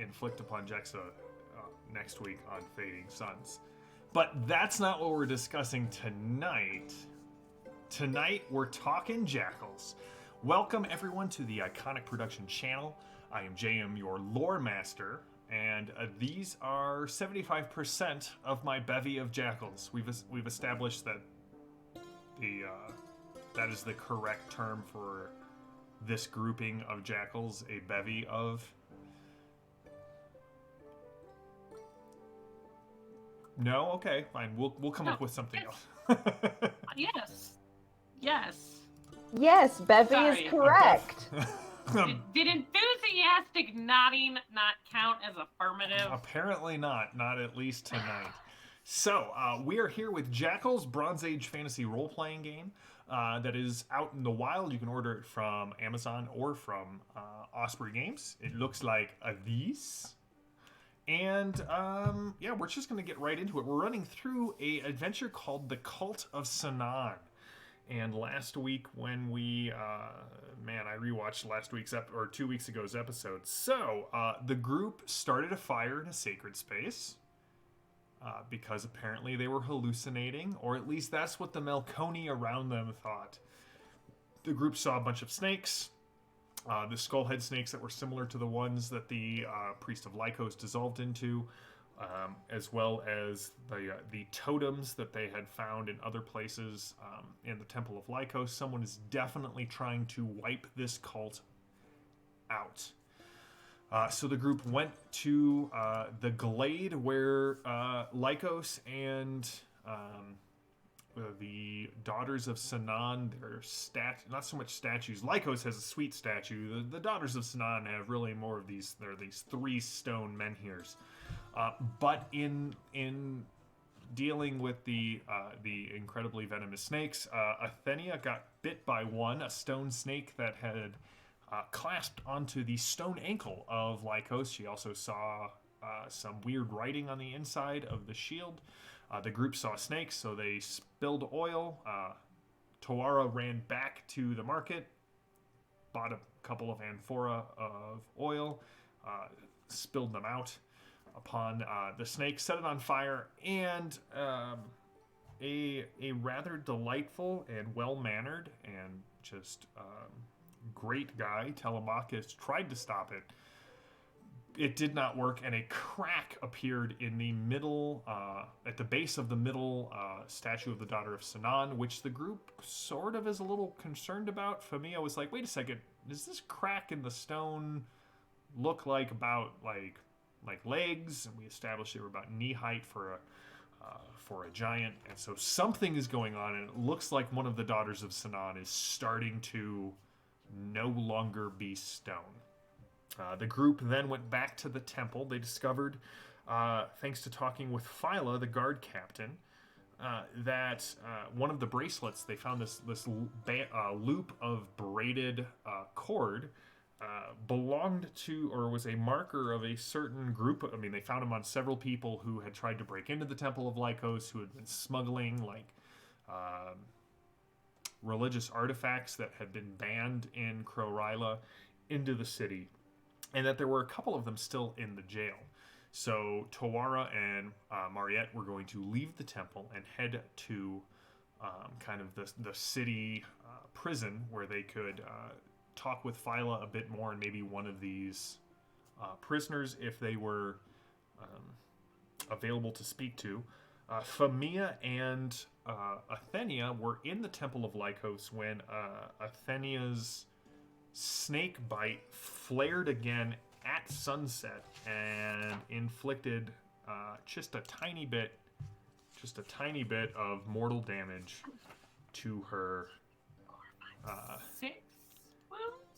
inflict upon Jexa next week on Fading Suns. But that's not what we're discussing tonight. Tonight, we're talking Jackals. Welcome, everyone, to the Iconic Production channel. I am JM, your lore master, and these are 75% of my bevy of Jackals. We've established that that is the correct term for this grouping of Jackals, a bevy of... No? Okay, fine. We'll come up with something else. Yes, bevy is correct. Did enthusiastic nodding not count as affirmative? Apparently not. Not at least tonight. So, we are here with Jackals, Bronze Age fantasy role-playing game that is out in the wild. You can order it from Amazon or from Osprey Games. It looks like these. And, yeah, we're just going to get right into it. We're running through an adventure called The Cult of Ceenon. And last week when we, I rewatched last week's, 2 weeks ago's episode. So, the group started a fire in a sacred space. Because apparently they were hallucinating, or at least that's what the Melkoni around them thought. The group saw a bunch of snakes, the skullhead snakes that were similar to the ones that the priest of Lycos dissolved into, as well as the totems that they had found in other places in the Temple of Lycos. Someone is definitely trying to wipe this cult out. So the group went to the glade where Lycos and the Daughters of Ceenon, they're not so much statues. Lycos has a sweet statue. The Daughters of Ceenon have really more of these. They're these 3 stone menhirs. But in dealing with the incredibly venomous snakes, Athenia got bit by one, a stone snake that had clasped onto the stone ankle of Lycos. She also saw some weird writing on the inside of the shield. The group saw snakes, so they spilled oil. Tawara ran back to the market, bought a couple of amphora of oil, spilled them out upon the snake, set it on fire, and a rather delightful and well-mannered and just... great guy, Telemachus, tried to stop it. It did not work, and a crack appeared in the middle, at the base of the middle statue of the Daughter of Ceenon, which the group sort of is a little concerned about. Famia was like, wait a second, does this crack in the stone look like about like legs? And we established they were about knee height for a giant, and so something is going on, and it looks like one of the Daughters of Ceenon is starting to no longer be stone. The group then went back to the temple. They discovered, thanks to talking with Phyla, the guard captain, that one of the bracelets, they found this loop of braided cord, belonged to, or was a marker of a certain group. I mean, they found them on several people who had tried to break into the Temple of Lycos, who had been smuggling, religious artifacts that had been banned in Crowryla into the city, and that there were a couple of them still in the jail. So Tawara and Mariette were going to leave the temple and head to kind of the city prison where they could talk with Phyla a bit more, and maybe one of these prisoners if they were available to speak to. Famia and Athenia were in the Temple of Lycos when Athenia's snake bite flared again at sunset and inflicted just a tiny bit of mortal damage to her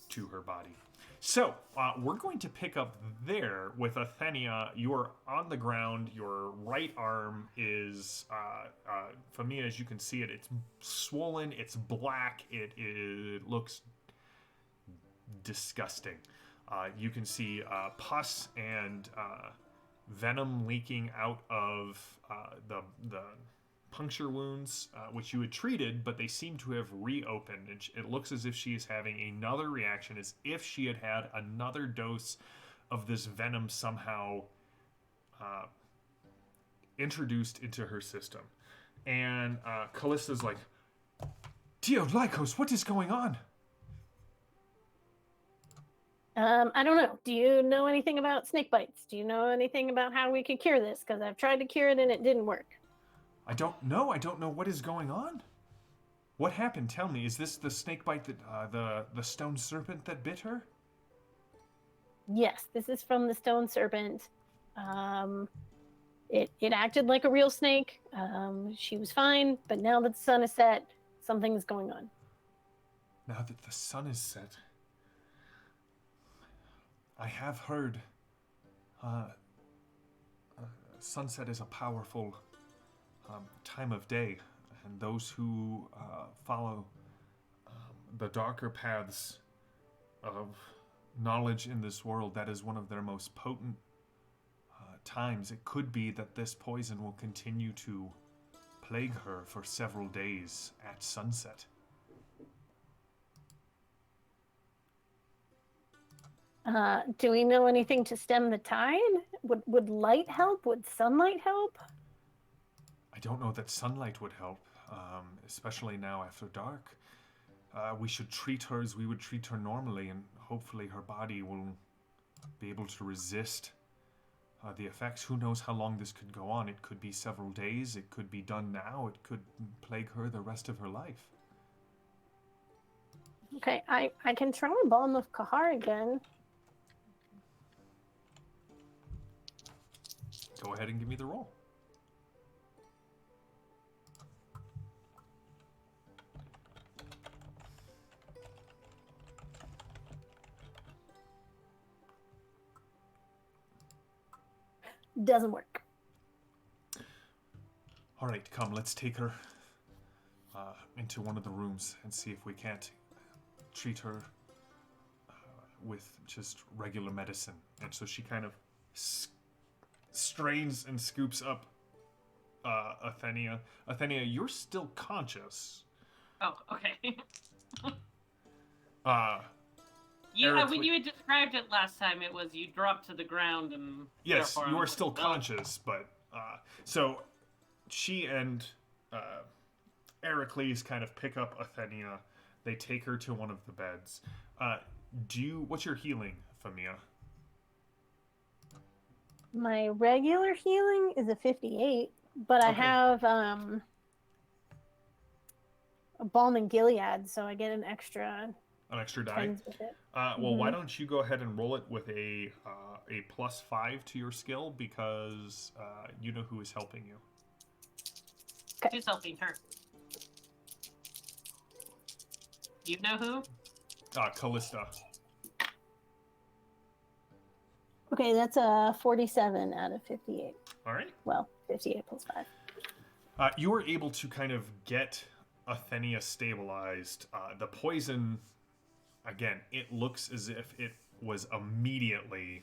to her body. So, we're going to pick up there with Athenia. You're on the ground. Your right arm is, Famia, as you can see it, it's swollen, it's black, it looks disgusting. You can see pus and venom leaking out of the puncture wounds, which you had treated, but they seem to have reopened. It looks as if she is having another reaction, as if she had had another dose of this venom somehow introduced into her system. And Callista's like, Dio, Lycos, what is going on? I don't know. Do you know anything about snake bites? Do you know anything about how we could cure this? Because I've tried to cure it and it didn't work. I don't know. I don't know what is going on. What happened? Tell me. Is this the snake bite that the stone serpent that bit her? Yes, this is from the stone serpent. It acted like a real snake. She was fine, but now that the sun is set, something's going on. Now that the sun is set, I have heard sunset is a powerful time of day, and those who follow the darker paths of knowledge in this world, that is one of their most potent times. It could be that this poison will continue to plague her for several days at sunset. Do we know anything to stem the tide? Would light help? Would sunlight help? I don't know that sunlight would help, especially now after dark. We should treat her as we would treat her normally, and hopefully her body will be able to resist the effects. Who knows how long this could go on? It could be several days. It could be done now. It could plague her the rest of her life. Okay, I can try Balm of Kahar again. Go ahead and give me the roll. Doesn't work. All right, come, let's take her into one of the rooms and see if we can't treat her with just regular medicine. And so she kind of strains and scoops up Athenia. Athenia, you're still conscious. Oh, okay. Eric, when you had described it last time, it was you dropped to the ground and... Yes, you are still conscious, but... so, she and Ericles kind of pick up Athenia. They take her to one of the beds. What's your healing, Famia? My regular healing is a 58, but I have a Balm in Gilead, so I get an extra... An extra die? With it. Well, why don't you go ahead and roll it with a +5 to your skill, because you know who is helping you. Okay. Who's helping her? You know who? Callista. Okay, that's a 47 out of 58. All right. Well, 58 plus 5. You were able to kind of get Athenia stabilized. The poison, again, it looks as if it was immediately,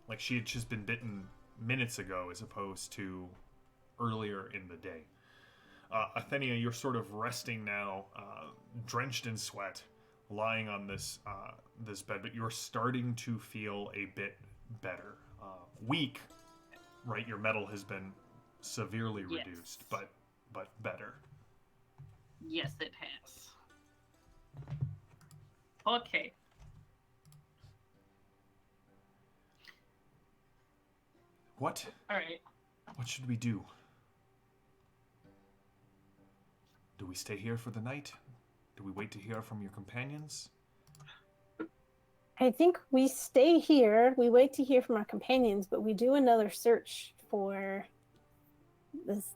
like she had just been bitten minutes ago as opposed to earlier in the day. Athenia, you're sort of resting now, drenched in sweat, lying on this bed, but you're starting to feel a bit better. Weak, right? Your metal has been severely reduced, but better. Yes, it has. Okay. What? All right. What should we do? Do we stay here for the night? Do we wait to hear from your companions? I think we stay here. We wait to hear from our companions, but we do another search for this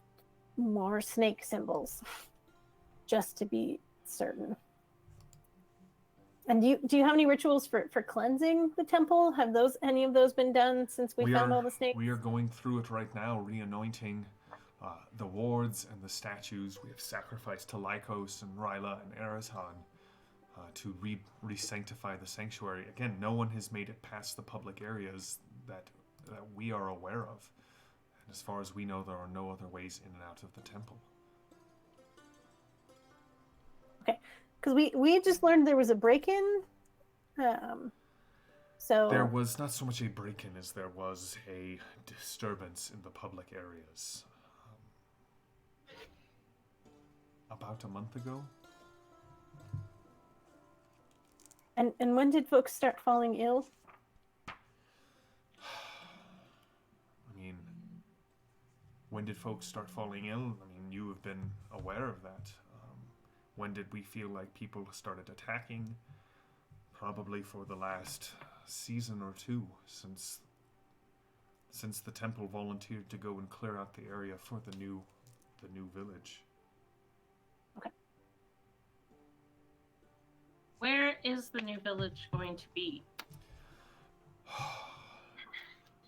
more snake symbols, just to be certain. And do you have any rituals for cleansing the temple? Have any of those been done since we found all the snakes? We are going through it right now, re-anointing the wards and the statues. We have sacrificed to Lycos and Ryla and Erazhan to re-sanctify the sanctuary. Again, no one has made it past the public areas that we are aware of. And as far as we know, there are no other ways in and out of the temple. Okay, because we just learned there was a break-in. So There was not so much a break-in as there was a disturbance in the public areas. About a month ago? and when did folks start falling ill? I mean, when did folks start falling ill? I mean, you have been aware of that. When did we feel like people started attacking? Probably for the last season or two, since the temple volunteered to go and clear out the area for the new village. Okay. Where is the new village going to be?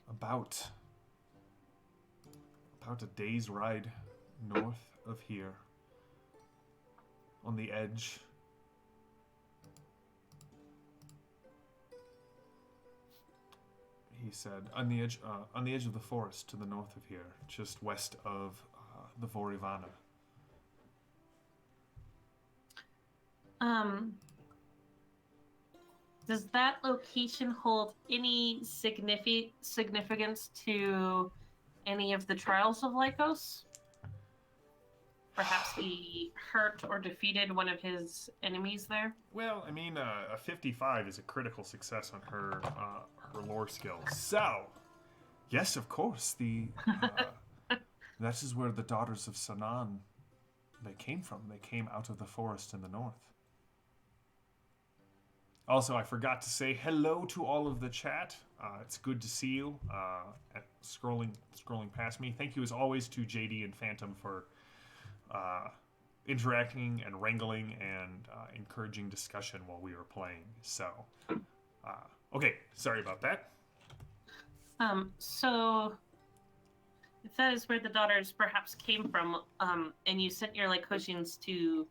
About a day's ride north of here. On the edge. He said, on the edge of the forest to the north of here, just west of the Vorivana. Does that location hold any significance to any of the trials of Lycos? Perhaps he hurt or defeated one of his enemies there? Well, I mean, a 55 is a critical success on her lore skill. So, yes, of course, that is where the daughters of Ceenon, they came from. They came out of the forest in the north. Also, I forgot to say hello to all of the chat. It's good to see you. Scrolling past me. Thank you as always to JD and Phantom for interacting and wrangling and encouraging discussion while we were playing. So, okay, sorry about that. So if that is where the daughters perhaps came from, and you sent your Lycosians to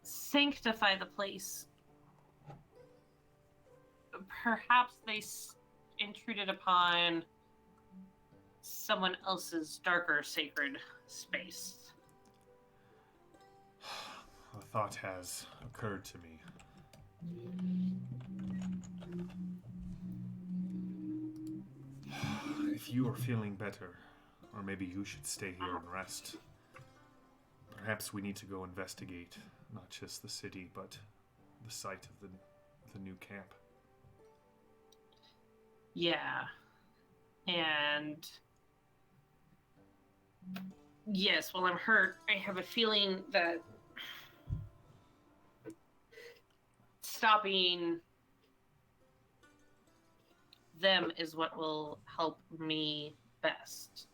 sanctify the place, perhaps they intruded upon someone else's darker sacred space. A thought has occurred to me. If you are feeling better, or maybe you should stay here and rest. Perhaps we need to go investigate not just the city, but the site of the new camp. Yeah. And yes, while I'm hurt, I have a feeling that stopping them is what will help me best.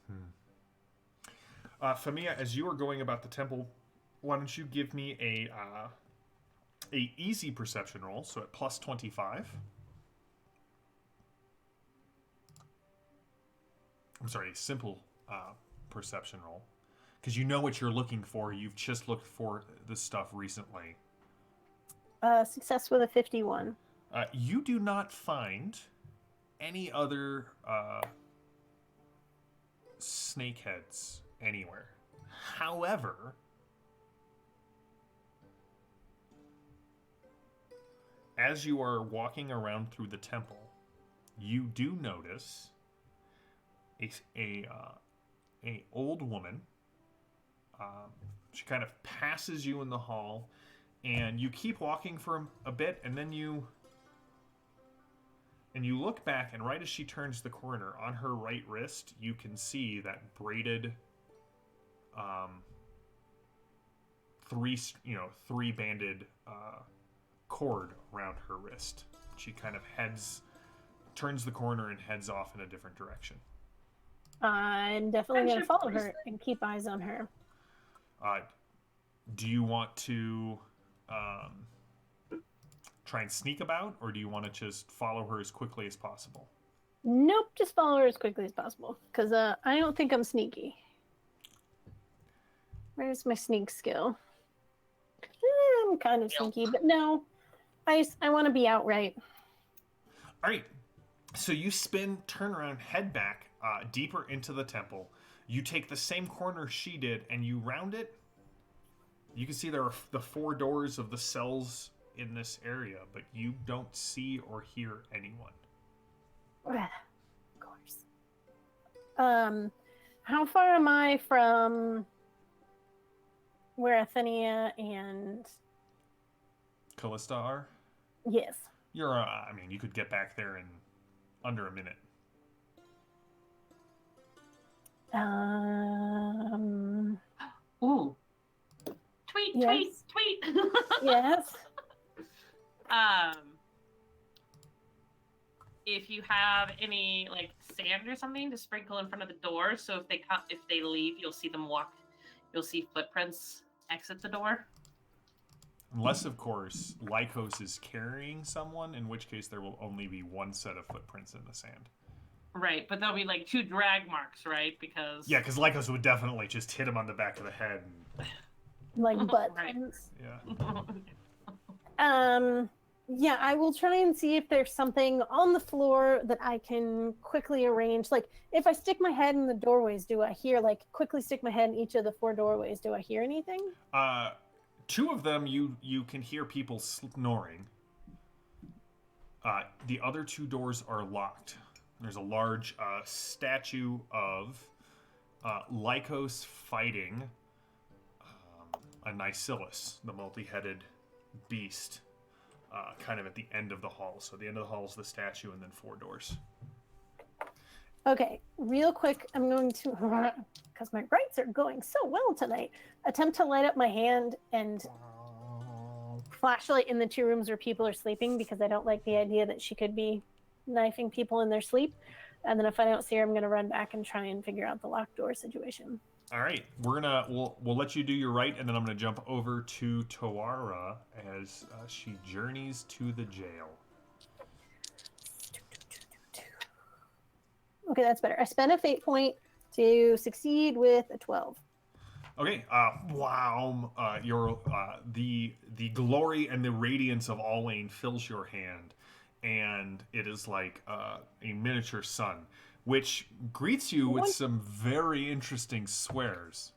Famia, as you are going about the temple, why don't you give me a easy perception roll, so at plus 25. I'm sorry, a simple perception roll. Because you know what you're looking for. You've just looked for this stuff recently. Success with a 51. You do not find any other snakeheads anywhere. However, as you are walking around through the temple, you do notice a old woman. She kind of passes you in the hall, and you keep walking for a bit, and then you look back, and right as she turns the corner, on her right wrist, you can see that braided, three banded cord around her wrist. She kind of turns the corner and heads off in a different direction. I'm definitely going to follow her and keep eyes on her. Do you want to try and sneak about, or do you want to just follow her as quickly as possible? Nope, just follow her as quickly as possible. Because I don't think I'm sneaky. Where's my sneak skill? I'm kind of sneaky, but no. I want to be outright. All right. So you turn around, head back deeper into the temple. You take the same corner she did, and you round it. You can see there are the 4 doors of the cells in this area, but you don't see or hear anyone. How far am I from where Athenia and Callista are? yes? You're, I mean, you could get back there in under a minute. Ooh. Tweet, Yes. tweet. Yes. If you have any like sand or something to sprinkle in front of the door, so if they leave, you'll see them walk. You'll see footprints exit the door. Unless, of course, Lycos is carrying someone, in which case there will only be one set of footprints in the sand. Right, but there'll be like 2 drag marks, right? Because because Lycos would definitely just hit him on the back of the head. Like butt Right. prints. Yeah. Yeah, I will try and see if there's something on the floor that I can quickly arrange. Like, if I stick my head in the doorways, do I hear, like, quickly stick my head in each of the 4 doorways, do I hear anything? 2 of them, you can hear people snoring. The other 2 doors are locked. There's a large statue of Lycos fighting a Nycillus, the multi-headed beast, kind of at the end of the hall. So the end of the hall is the statue, and then 4 doors. Okay, real quick, I'm going to, because my rights are going so well tonight, attempt to light up my hand and flashlight in the 2 rooms where people are sleeping, because I don't like the idea that she could be knifing people in their sleep. And then if I don't see her, I'm going to run back and try and figure out the locked door situation. All right, we'll let you do your right, and then I'm gonna jump over to Tawara as she journeys to the jail. Okay, that's better. I spent a fate point to succeed with a 12. Okay, wow, the glory and the radiance of Allain fills your hand, and it is like a miniature sun, which greets you with some very interesting swears.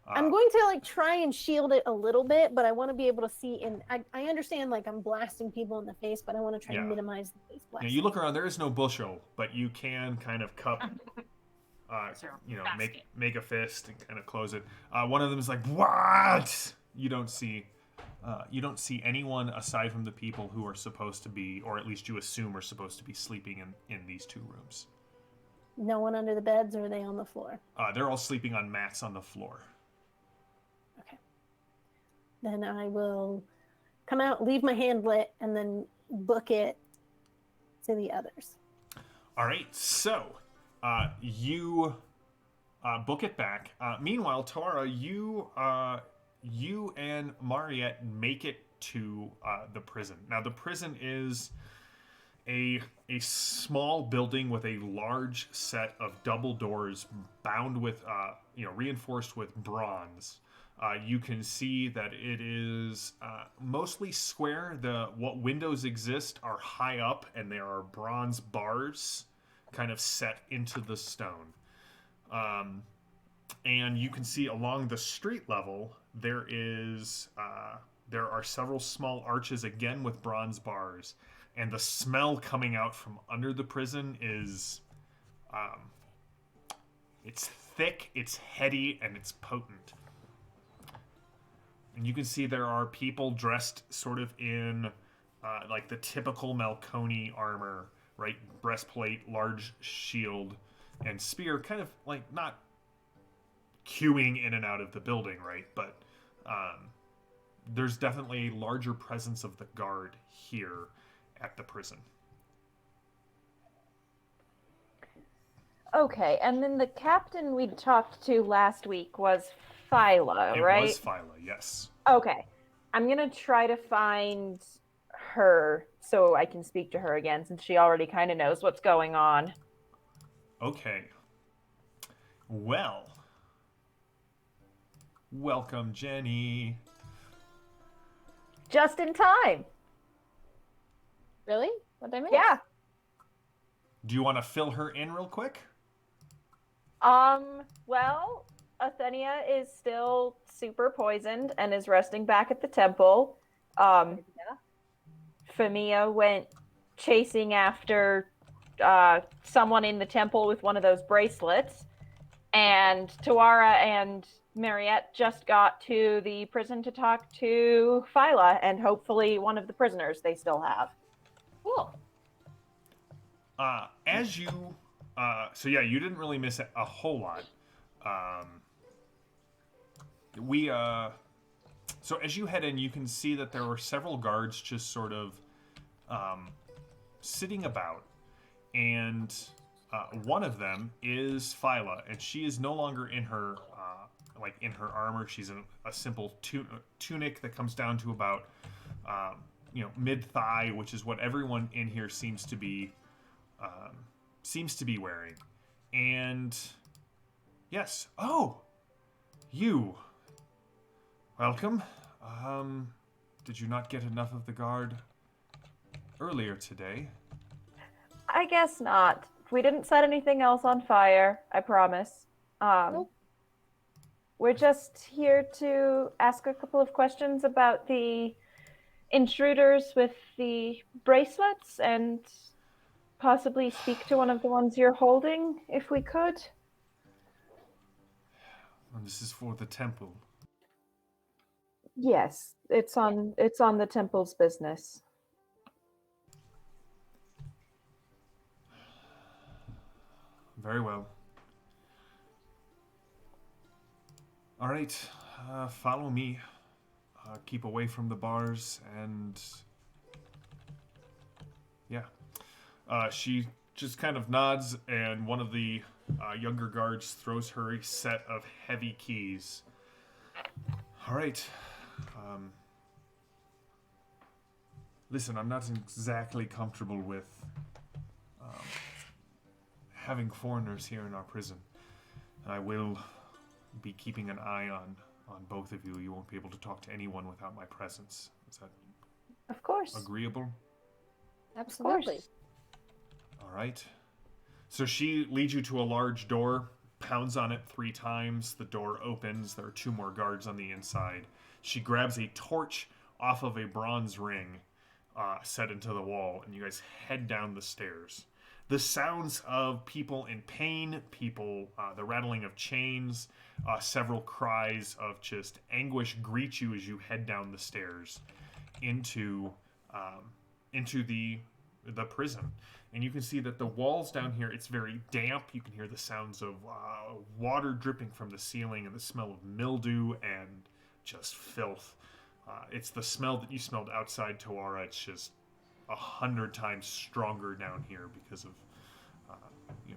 I'm going to like try and shield it a little bit, but I want to be able to see. And I understand like I'm blasting people in the face, but I want to try and minimize the face blast. Yeah, you look around. There is no bushel, but you can kind of cup, make a fist and kind of close it. One of them is like, "What?" You don't see anyone aside from the people who are supposed to be, or at least you assume are supposed to be sleeping in these 2 rooms. No one under the beds, or are they on the floor? They're all sleeping on mats on the floor. Okay. Then I will come out, leave my hand lit, and then book it to the others. All right, so you book it back. Meanwhile, Tara, you and Mariette make it to the prison. Now, the prison is a small building with a large set of double doors bound with, reinforced with bronze. You can see that it is mostly square. What windows exist are high up, and there are bronze bars kind of set into the stone. And you can see along the street level, there are several small arches, again with bronze bars. And the smell coming out from under the prison is, it's thick, it's heady, and it's potent. And you can see there are people dressed sort of in, like the typical Malconi armor, right? Breastplate, large shield, and spear, kind of like not queuing in and out of the building, right? But there's definitely a larger presence of the guard here at the prison. Okay, and then the captain we talked to last week was Phyla, right? It was Phyla, yes. Okay. I'm going to try to find her so I can speak to her again, since she already kind of knows what's going on. Okay. Well. Welcome, Jenny. Just in time. Really? What did I miss? Yeah. Do you want to fill her in real quick? Well, Athenia is still super poisoned and is resting back at the temple. Famia went chasing after someone in the temple with one of those bracelets. And Tawara and Mariette just got to the prison to talk to Phyla and hopefully one of the prisoners they still have. Cool. As you, so yeah, you didn't really miss a whole lot. So as you head in, you can see that there were several guards just sort of sitting about, and one of them is Phyla, and she is no longer in her in her armor. She's in a simple tunic that comes down to about mid thigh, which is what everyone in here seems to be wearing. And yes, you. Welcome. Did you not get enough of the guard earlier today? I guess not. We didn't set anything else on fire, I promise. Nope. We're just here to ask a couple of questions about the intruders with the bracelets and possibly speak to one of the ones you're holding, if we could. And this is for the temple. Yes, it's on the temple's business. Very well. All right, follow me. Keep away from the bars, and yeah. She just kind of nods, and one of the younger guards throws her a set of heavy keys. All right. Listen, I'm not exactly comfortable with having foreigners here in our prison. And I will be keeping an eye on both of you. You won't be able to talk to anyone without my presence. Is that Of course. agreeable? Absolutely. All right. So she leads you to a large door, pounds on it 3 times. The door opens. There are 2 more guards on the inside. She grabs a torch off of a bronze ring set into the wall, and you guys head down the stairs. The sounds of people in pain, the rattling of chains, several cries of just anguish greet you as you head down the stairs into the prison. And you can see that the walls down here, it's very damp. You can hear the sounds of water dripping from the ceiling and the smell of mildew and just filth. It's the smell that you smelled outside Tawara. It's just 100 times stronger down here because of,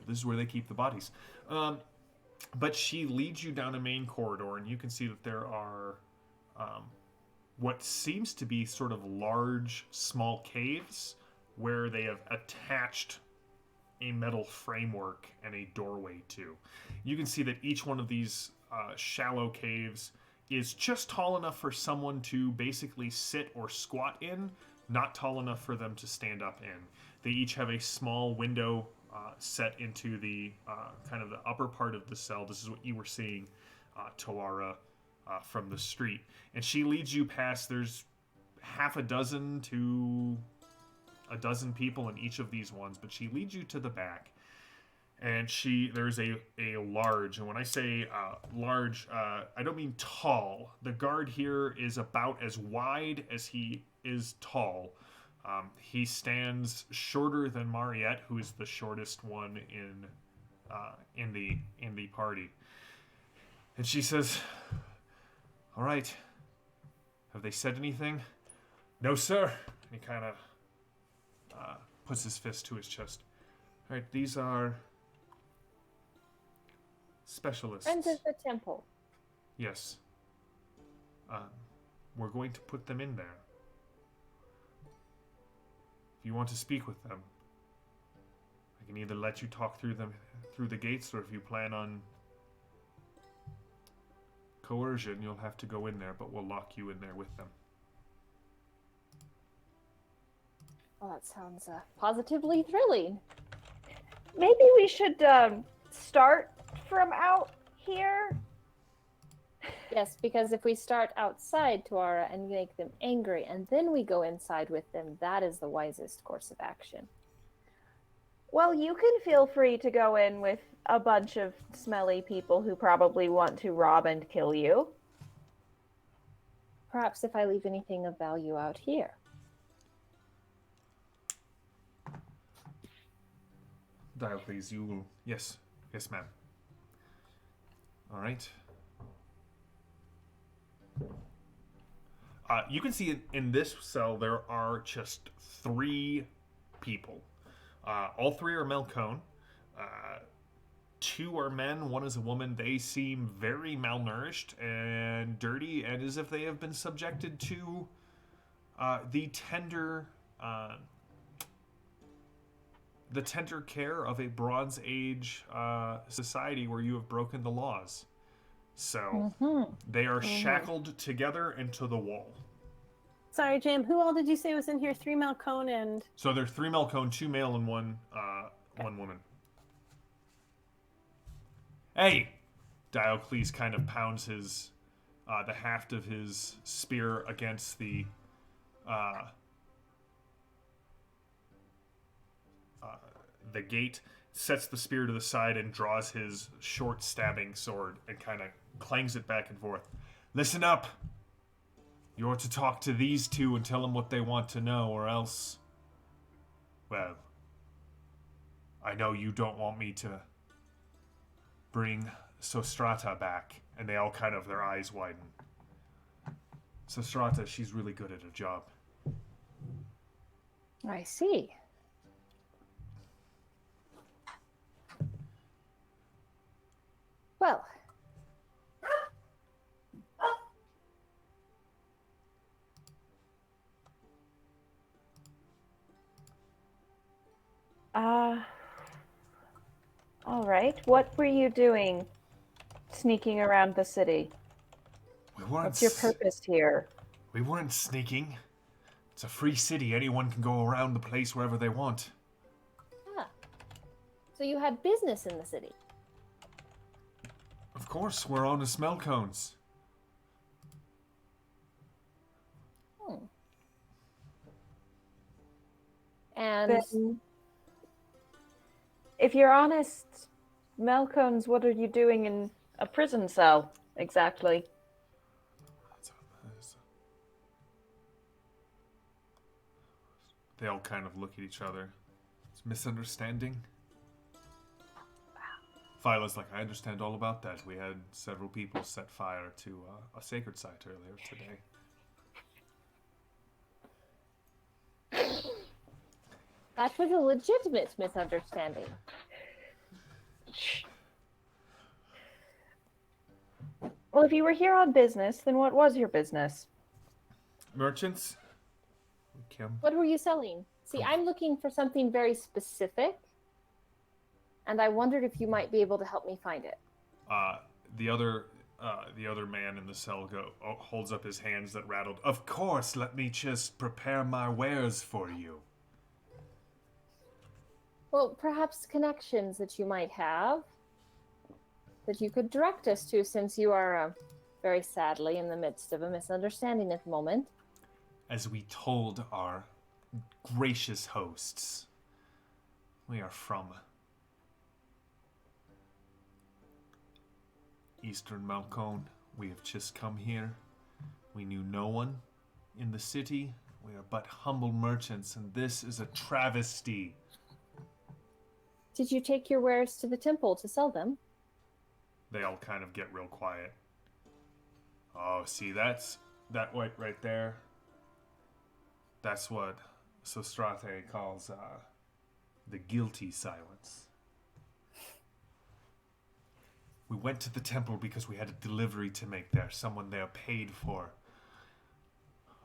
this is where they keep the bodies. But she leads you down a main corridor, and you can see that there are what seems to be sort of large, small caves where they have attached a metal framework and a doorway to. You can see that each one of these shallow caves is just tall enough for someone to basically sit or squat in, not tall enough for them to stand up in. They each have a small window set into the kind of the upper part of the cell. This is what you were seeing, Tawara, from the street. And she leads you past, there's half a dozen to a dozen people in each of these ones, but she leads you to the back. And there's a large, and when I say large, I don't mean tall. The guard here is about as wide as he is tall. He stands shorter than Mariette, who is the shortest one in the party. And she says, "All right, have they said anything?" "No, sir." And he kind of puts his fist to his chest. "All right, these are specialists." Friends of the temple. "Yes. We're going to put them in there. If you want to speak with them, I can either let you talk through the gates, or if you plan on coercion, you'll have to go in there, but we'll lock you in there with them." Well, that sounds positively thrilling. Maybe we should start from out here. Yes, because if we start outside Tuara and make them angry, and then we go inside with them, that is the wisest course of action. Well, you can feel free to go in with a bunch of smelly people who probably want to rob and kill you. Perhaps if I leave anything of value out here. Diocles, you will... Yes. Yes, ma'am. All right. You can see in this cell there are just 3 people. All 3 are Melkone. 2 are men, 1 is a woman. They seem very malnourished and dirty, and as if they have been subjected to the tender care of a Bronze Age society where you have broken the laws. So they are shackled together into the wall. Sorry, Jam. Who all did you say was in here? 3 Malcone and... So there's 3 Melkone, 2 male and 1 woman. Hey! Diocles kind of pounds his the haft of his spear against the gate, sets the spear to the side, and draws his short stabbing sword and kind of clangs it back and forth. Listen up! You're to talk to these 2 and tell them what they want to know, or else... Well, I know you don't want me to bring Sostrata back. And they all kind of, their eyes widen. Sostrata, she's really good at her job. I see. Well, All right. What were you doing sneaking around the city? What's your purpose here? We weren't sneaking. It's a free city. Anyone can go around the place wherever they want. so you had business in the city. Of course, we're on the smell cones. And Then, if you're honest, Melkones, what are you doing in a prison cell exactly? They all kind of look at each other. It's misunderstanding. Phyla's like, I understand all about that. We had several people set fire to a sacred site earlier today. that was a legitimate misunderstanding. Well, if you were here on business, then what was your business? Merchants? Kim? What were you selling? See, I'm looking for something very specific, and I wondered if you might be able to help me find it. The other man in the cell holds up his hands that rattled. Of course, let me just prepare my wares for you. Well, perhaps connections that you might have that you could direct us to, since you are very sadly in the midst of a misunderstanding at the moment. As we told our gracious hosts, we are from Eastern Malcone. We have just come here. We knew no one in the city. We are but humble merchants, and this is a travesty. Did you take your wares to the temple to sell them? They all kind of get real quiet. Oh, see, that's that white right there. That's what Sostrate calls the guilty silence. We went to the temple because we had a delivery to make there. Someone there paid for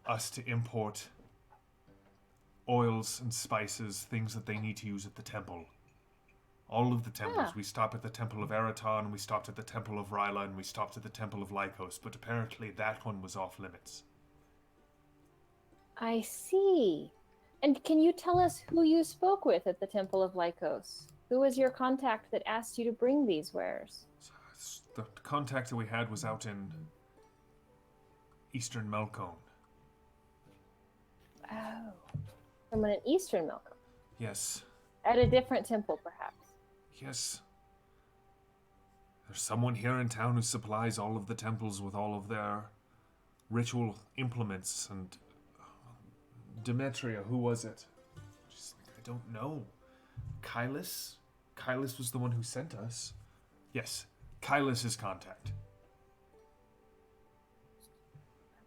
us to import oils and spices, things that they need to use at the temple. All of the temples. We stopped at the Temple of Eraton, we stopped at the Temple of Ryla, and we stopped at the Temple of Lycos, but apparently that one was off limits. I see. And can you tell us who you spoke with at the Temple of Lycos? Who was your contact that asked you to bring these wares? The contact that we had was out in Eastern Malcone. Oh. Someone in Eastern Malcone? Yes. At a different temple, perhaps. Yes. There's someone here in town who supplies all of the temples with all of their ritual implements, and Demetria, who was it? I don't know. Kylus? Kylus was the one who sent us. Yes, Kylus is contact.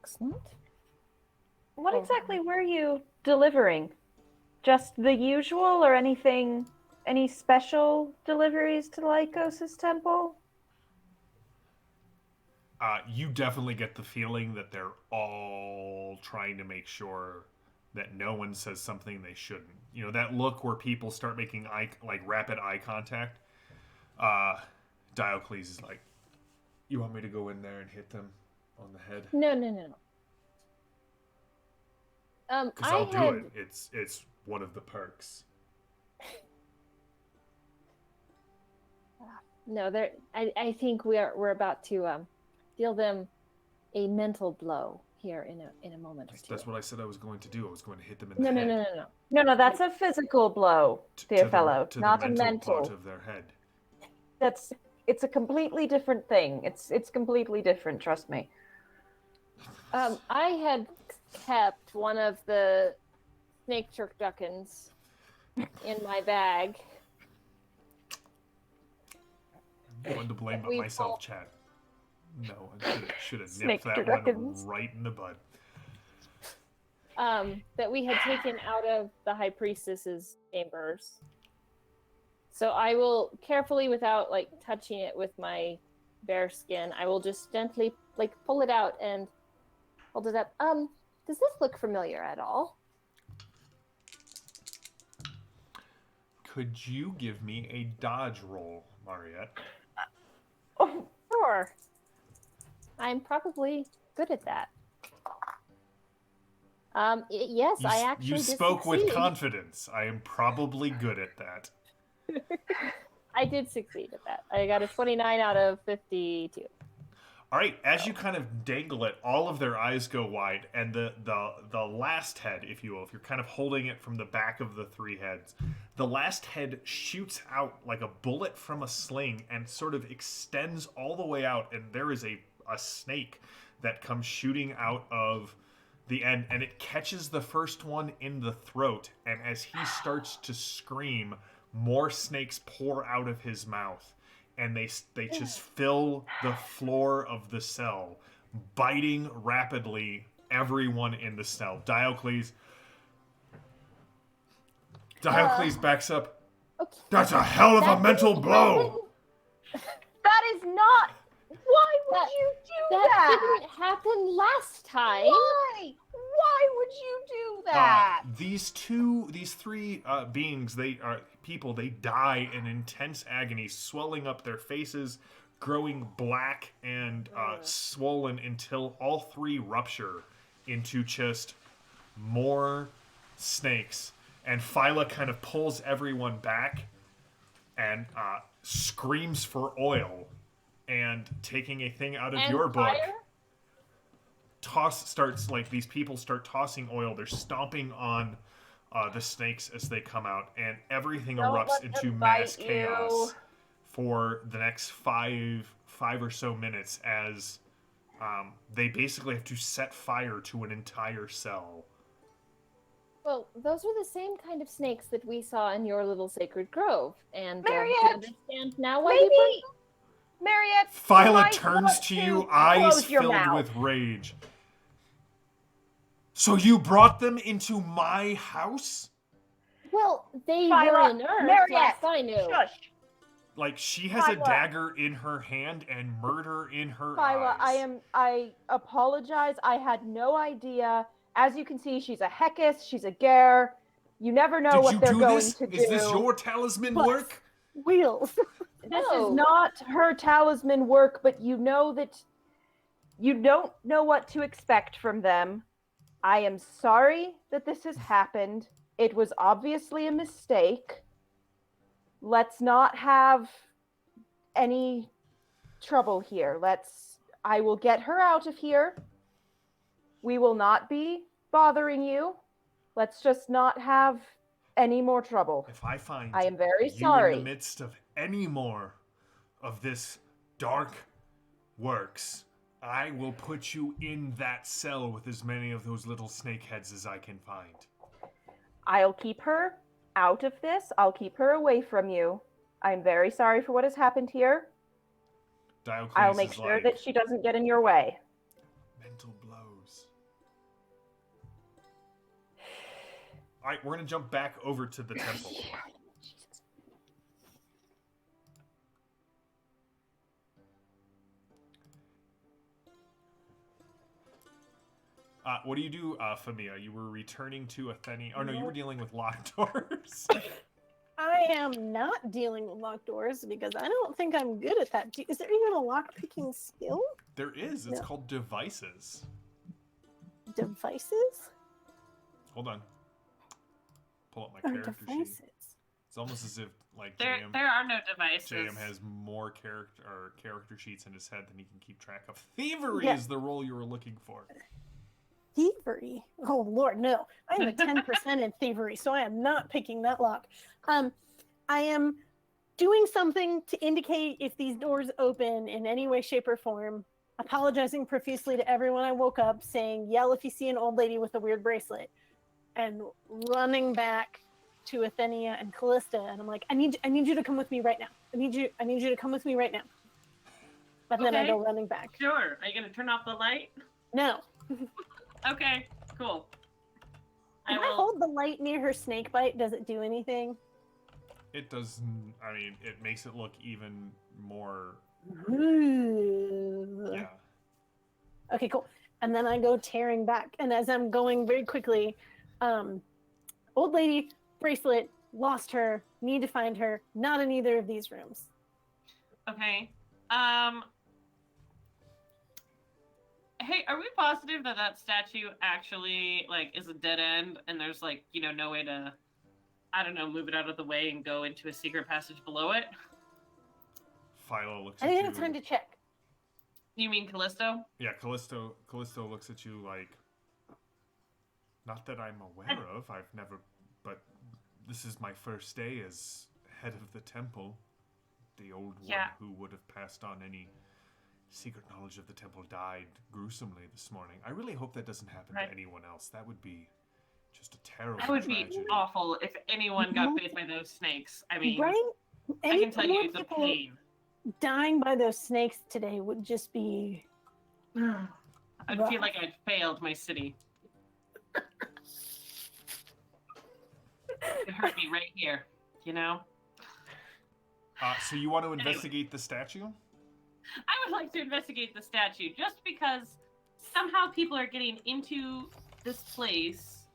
Excellent. What exactly were you delivering? Just the usual, or anything? Any special deliveries to Lycos' temple? You definitely get the feeling that they're all trying to make sure that no one says something they shouldn't. You know, that look where people start making rapid eye contact. Diocles is like, "You want me to go in there and hit them on the head?" No. Because I'll do it. It's one of the perks. No, I think we're about to deal them a mental blow here in a moment or two. That's what I said I was going to do. I was going to hit them in the head. No. No, that's a physical blow, dear fellow, to not the a mental mental. part of their head. It's a completely different thing. It's completely different, trust me. I had kept one of the snake turduckens in my bag. I'm going to blame myself, chat. No, I should have Snake nipped that turduckens. one right in the bud. That we had taken out of the high priestess's chambers. So I will carefully, without touching it with my bare skin, I will just gently pull it out and hold it up. Does this look familiar at all? Could you give me a dodge roll, Mariette? Oh, Sure. I'm probably good at that. Yes, I actually You did spoke with succeed. confidence. I am probably good at that. I did succeed at that. I got a 29 out of 52. All right, as you kind of dangle it, all of their eyes go wide, and the last head, if you will, if you're kind of holding it from the back of the three heads, the last head shoots out like a bullet from a sling and sort of extends all the way out, and there is a snake that comes shooting out of the end, and it catches the first one in the throat, and as he starts to scream, more snakes pour out of his mouth. And they just fill the floor of the cell, biting rapidly everyone in the cell. Diocles backs up. Okay. That's a hell of a mental blow. that is not. Why would you do that? That didn't happen last time. Why? Why would you do that? These three beings, they are people. They die in intense agony, swelling up their faces, growing black and swollen until all three rupture into just more snakes. And Phyla kind of pulls everyone back and screams for oil. And taking a thing out of your book, these people start tossing oil. They're stomping on the snakes as they come out, and everything erupts into mass chaos for the next five or so minutes as they basically have to set fire to an entire cell. Well, those are the same kind of snakes that we saw in your little sacred grove, and Mariette, do you understand now why maybe. we Mariette, Phyla turns to you, eyes filled mouth. with rage. So you brought them into my house? Well, they Phyla, were inert, Mariette, last I knew. Shush. Like, she has a Phyla. dagger in her hand and murder in her Phyla, eyes. I apologize. I had no idea. As you can see, she's a Hekis, she's a Gare. You never know what they're going to do. Is this your talisman work? Wheels. This is not her talisman work, but you know that you don't know what to expect from them. I am sorry that this has happened. It was obviously a mistake. Let's not have any trouble here. I will get her out of here. We will not be bothering you. Let's just not have any more trouble. If I find I am very you in sorry. the midst of any more of this dark works, I will put you in that cell with as many of those little snakeheads as I can find. I'll keep her out of this. I'll keep her away from you. I'm very sorry for what has happened here. Diocles I'll make is sure like, that she doesn't get in your way. mental blows. All right, we're going to jump back over to the temple. What do you do, Famia? You were returning to Athenia. Oh, no, you were dealing with locked doors. I am not dealing with locked doors because I don't think I'm good at that. Is there even a lock-picking skill? There is. It's No. called devices. Devices? Hold on. Pull up my Or character sheet. devices? It's almost as if, like, There JM, are no devices. JM has more character sheets in his head than he can keep track of. Thievery Yeah. is the role you were looking for. Thievery? Oh, Lord, no. I am a 10% in thievery, so I am not picking that lock. I am doing something to indicate if these doors open in any way, shape, or form, apologizing profusely to everyone I woke up, saying, yell if you see an old lady with a weird bracelet, and running back to Athenia and Callista, and I'm like, I need you to come with me right now. I need you to come with me right now. But then I Okay. go running back. Sure. Are you gonna turn off the light? No. Okay. Cool. If I hold the light near her snake bite, does it do anything? It does. I mean, it makes it look even more. Ooh. Yeah. Okay, cool. And then I go tearing back. And as I'm going very quickly, old lady, bracelet, lost her, need to find her, not in either of these rooms. Okay. Hey, are we positive that that statue actually, like, is a dead end and there's, like, you know, no way to, I don't know, move it out of the way and go into a secret passage below it? Philo looks I at didn't you. have time to check. You mean Callisto? Yeah, Callisto looks at you like. Not that I'm aware of. I've never. But this is my first day as head of the temple. The old Yeah. one who would have passed on any secret knowledge of the temple died gruesomely this morning. I really hope that doesn't happen Right. to anyone else. That would be just a terrible That would be tragedy. awful if anyone got bit by those snakes. I mean, Right? I Any can tell more you the people pain. dying by those snakes today would just be I'd rough. feel like I'd failed my city. It hurt me right here, you know? So you want to investigate the statue? I would like to investigate the statue just because somehow people are getting into this place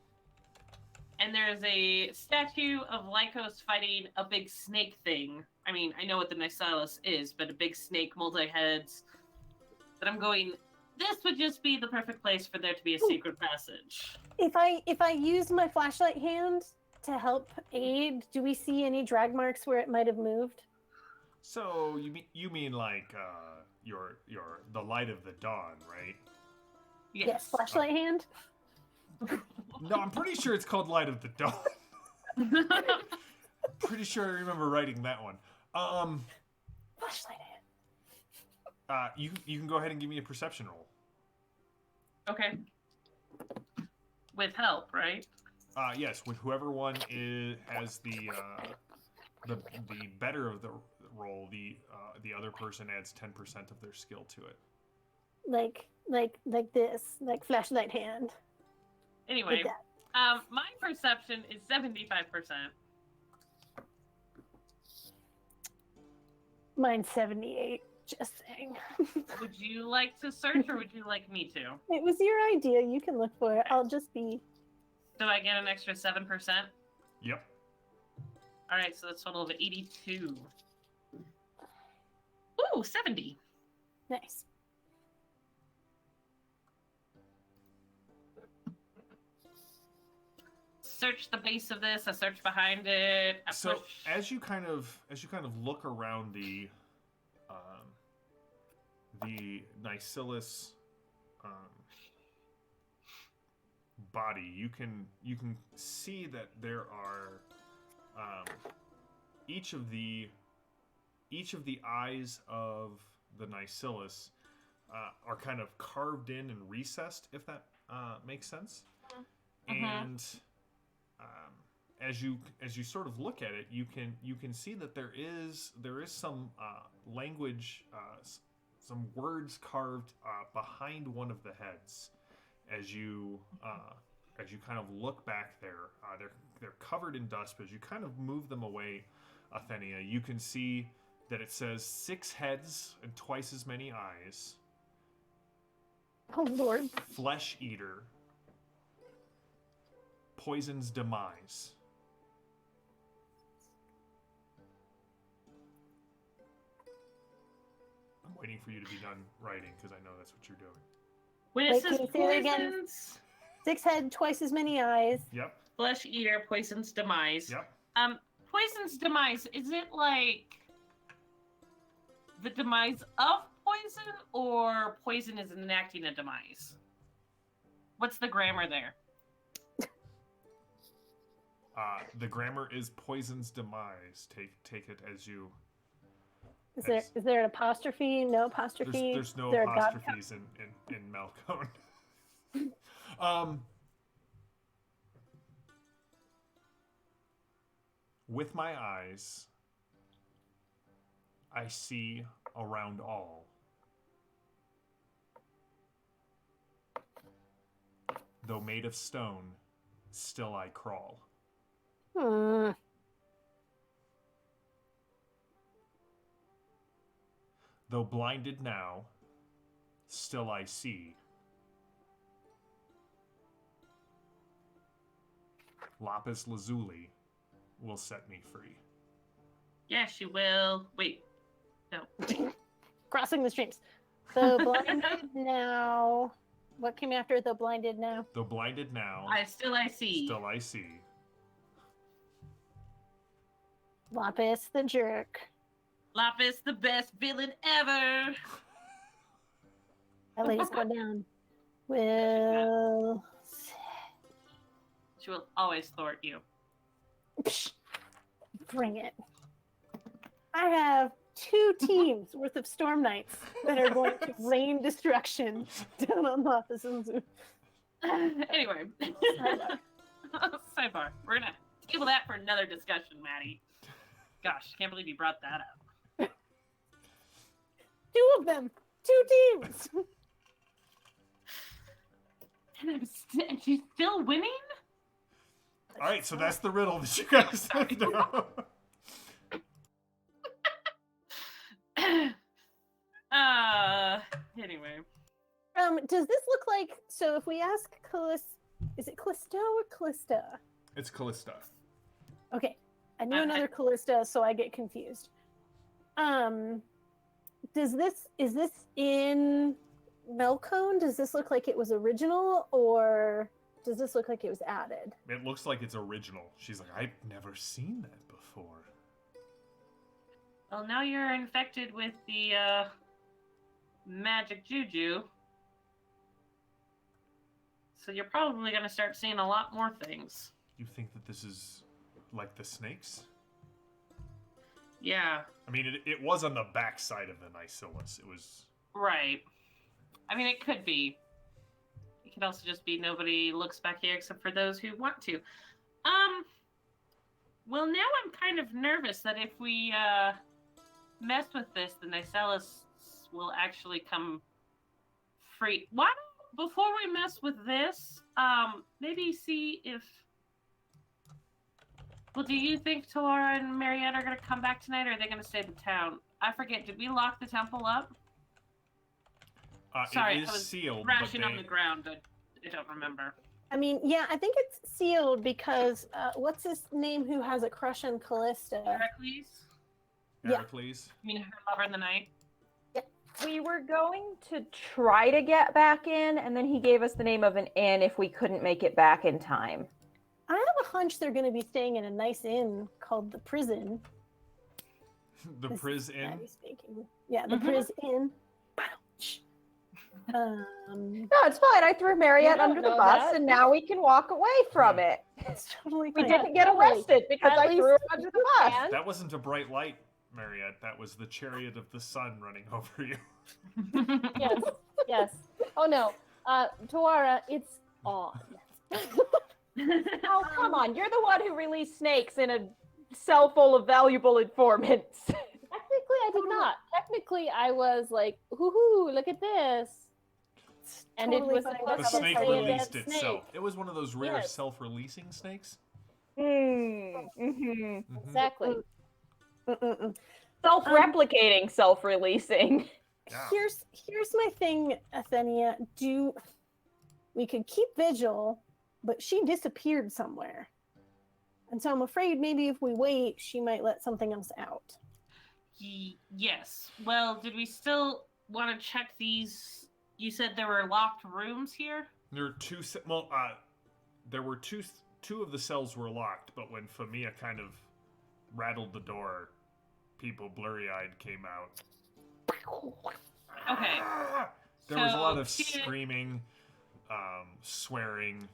and there's a statue of Lycos fighting a big snake thing. I mean, I know what the Nycellus is, but a big snake, multi-heads. But I'm going, this would just be the perfect place for there to be a secret passage. If I use my flashlight hand to help aid, do we see any drag marks where it might have moved? So you mean like the light of the dawn, right? Yes, flashlight hand. No, I'm pretty sure it's called Light of the Dawn. Pretty sure I remember writing that one. Flashlight hand. You can go ahead and give me a perception roll. Okay. With help, right? Yes, with whoever one has the better of the roll, the other person adds 10% of their skill to it. Like this, like flashlight hand. Anyway, Like that. my perception is 75%. Mine's 78. Just saying. Would you like to search or would you like me to? It was your idea. You can look for it. I'll just be. Do I get an extra 7%? Yep. Alright, so that's a total of 82. Ooh, 70. Nice. Search the base of this, I search behind it. I So push. as you kind of look around the Nycellus body, you can see that there are each of the eyes of the Nycillus are kind of carved in and recessed, if that makes sense. And as you sort of look at it, you can see that there is some language, some words carved behind one of the heads. As you kind of look back there, they're covered in dust. But as you kind of move them away, Athenia, you can see that it says 6 heads and twice as many eyes. Oh Lord. Flesh eater. Poison's demise. I'm waiting for you to be done writing because I know that's what you're doing. When it Wait, says can you say that again? poisons, 6 head, twice as many eyes. Yep. flesh eater, poison's demise. Yep. Poison's demise, is it like the demise of poison, or poison is enacting a demise? What's the grammar there? The grammar is poison's demise. Take it as you. Is there an apostrophe? No apostrophe? There's no Is there a dot apostrophes in Malcone. With my eyes, I see around all. Though made of stone, still I crawl. Though blinded now, still I see. Lapis lazuli will set me free. Yes, you will. Wait. No. Crossing the streams. The blinded now. What came after the blinded now? Though blinded now, I see. still I see. Lapis the jerk. Lapis, the best villain ever. That lady's going down. Will. She will always thwart you. Psh, bring it. I have 2 teams worth of Storm Knights that are going to rain destruction down on Lapis Lazuli. Anyway. Sidebar. We're going to table that for another discussion, Maddie. Gosh, can't believe you brought that up. 2 of them. 2 teams. And she's still winning? All right, so that's the riddle that you guys know. Anyway. Does this look like, so if we ask is it Callisto or Callista? It's Callista. Okay. I knew another Callista, so I get confused. Is this in Melcone? Does this look like it was original, or does this look like it was added? It looks like it's original. She's like, I've never seen that before. Well, now you're infected with the magic juju. So you're probably going to start seeing a lot more things. You think that this is like the snakes? Yeah. I mean, it was on the backside of the Nycillus. It was... Right. I mean, it could be. It could also just be nobody looks back here except for those who want to. Well, now I'm kind of nervous that if we mess with this, the Nycillus will actually come free. Why don't, before we mess with this, maybe see if... Well, do you think Tora and Mariette are going to come back tonight, or are they going to stay in town? I forget. Did we lock the temple up? Sorry, it is I was sealed, crashing but on the ground. I don't remember. I mean, yeah, I think it's sealed because what's his name who has a crush on Callista? Heracles? Yeah. Heracles? You mean her lover in the night? We were going to try to get back in, and then he gave us the name of an inn if we couldn't make it back in time. I have a hunch they're going to be staying in a nice inn called the Prison. The Priz Inn? Yeah, the Priz Inn. Um, No, it's fine. I threw Mariette don't under the know bus, that. and now we can walk away from it. it's totally We fine. didn't get totally. arrested because At I threw her least under the you bus. can. That wasn't a bright light, Mariette. That was the chariot of the sun running over you. Yes, yes. Oh no, Tawara, it's on. Oh, come on. You're the one who released snakes in a cell full of valuable informants. Technically, I did not. Technically, I was like, "Hoo-hoo! Look at this!" It's And totally it was fine. supposed The to snake say released that itself. snake. It was one of those rare Yes. self-releasing snakes. Mm-hmm. Exactly. Mm-mm-mm. Self-replicating, self-releasing. Yeah. Here's my thing, Athenia. We could keep vigil, but she disappeared somewhere. And so I'm afraid maybe if we wait, she might let something else out. Yes. Well, did we still want to check these? You said there were locked rooms here? There were two. There were two of the cells were locked, but when Famia kind of rattled the door, people blurry-eyed came out. Okay. There was a lot So, of she didn't- screaming, swearing,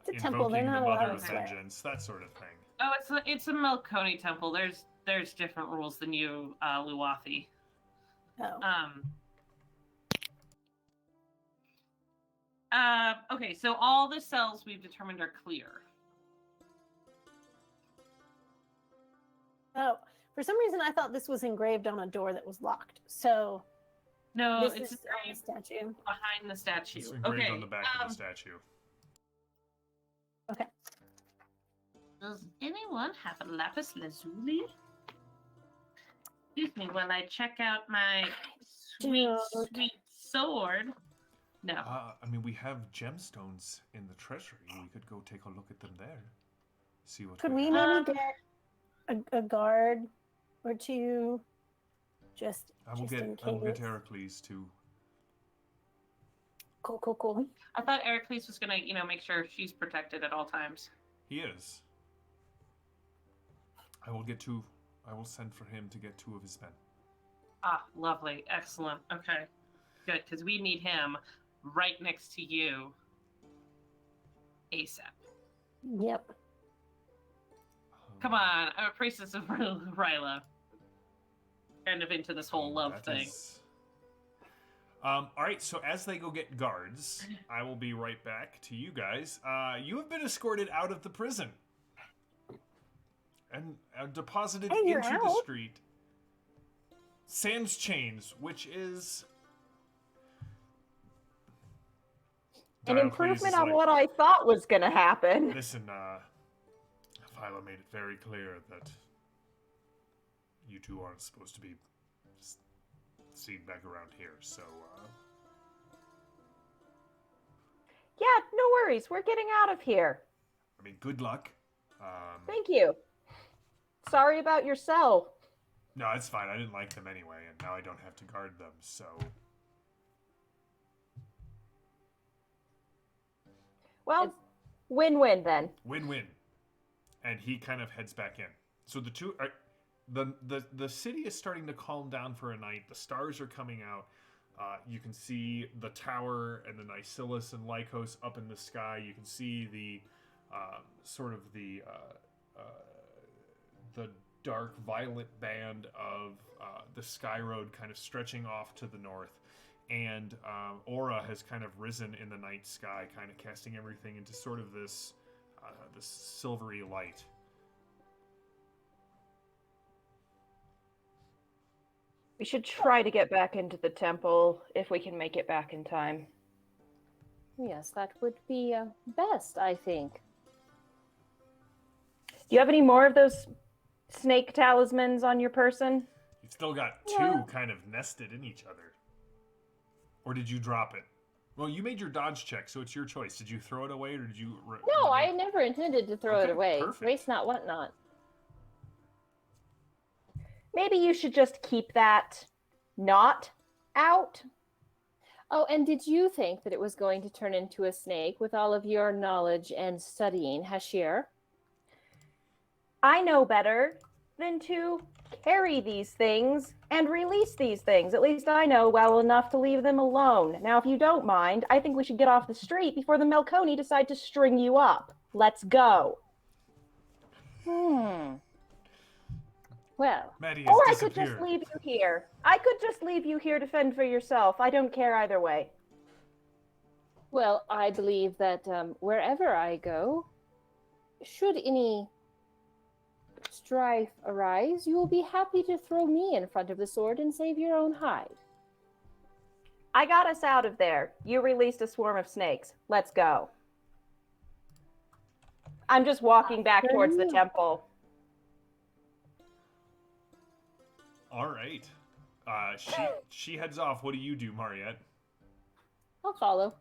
It's a temple, they're invoking the not allowed Mother to of swear. Vengeance, that sort of thing. Oh, it's a Melkoni temple. There's different rules than you, Luwathi. Oh. Okay, so all the cells we've determined are clear. Oh, for some reason I thought this was engraved on a door that was locked. So No, this it's is on the engraved statue. behind the statue. It's engraved Okay. on the back of the statue. Okay. Does anyone have a lapis lazuli? Excuse me while I check out my sweet, Don't. sweet sword. No. I mean, we have gemstones in the treasury. We could go take a look at them there. See what Could we have. maybe get a guard or two just I will in get case? Heracles to. Cool. I thought Ericles was gonna, make sure she's protected at all times. He is. I will send for him to get 2 of his men. Ah, lovely. Excellent. Okay. Good, because we need him right next to you ASAP. Yep. Come on, I'm a priestess of Ryla. Kind of into this whole love That thing. is- all right, so as they go get guards, I will be right back to you guys. You have been escorted out of the prison and deposited Hey, you're into the out? street. Sans chains, which is An Diocles improvement is on like, what I thought was going to happen. Listen, Phyla made it very clear that you two aren't supposed to be seen back around here, so, Yeah, no worries. We're getting out of here. I mean, good luck. Thank you. Sorry about your cell. No, it's fine. I didn't like them anyway, and now I don't have to guard them, so... Well, win-win then. Win-win. And he kind of heads back in. So the two are... The city is starting to calm down for a night. The stars are coming out. You can see the tower and the Nycillus and Lycos up in the sky. You can see the the dark violet band of the Sky Road kind of stretching off to the north. And Aura has kind of risen in the night sky, kind of casting everything into sort of this silvery light. We should try to get back into the temple if we can make it back in time. Yes, that would be best, I think. Do you have any more of those snake talismans on your person? You've still got two Yeah. kind of nested in each other. Or did you drop it? Well, you made your dodge check, so it's your choice. Did you throw it away, or did you... No, I never intended to throw it Okay, away. perfect. Waste not, want not. Maybe you should just keep that not out. Oh, and did you think that it was going to turn into a snake with all of your knowledge and studying, Hashir? I know better than to carry these things and release these things. At least I know well enough to leave them alone. Now, if you don't mind, I think we should get off the street before the Melkoni decide to string you up. Let's go. Well, Maddie has Or I could disappeared. just leave you here. I could just leave you here to fend for yourself. I don't care either way. well, I believe that wherever I go, should any strife arise, you will be happy to throw me in front of the sword and save your own hide. I got us out of there. You released a swarm of snakes. Let's go. I'm just walking back towards the temple. All right. She heads off. What do you do, Mariette? I'll follow.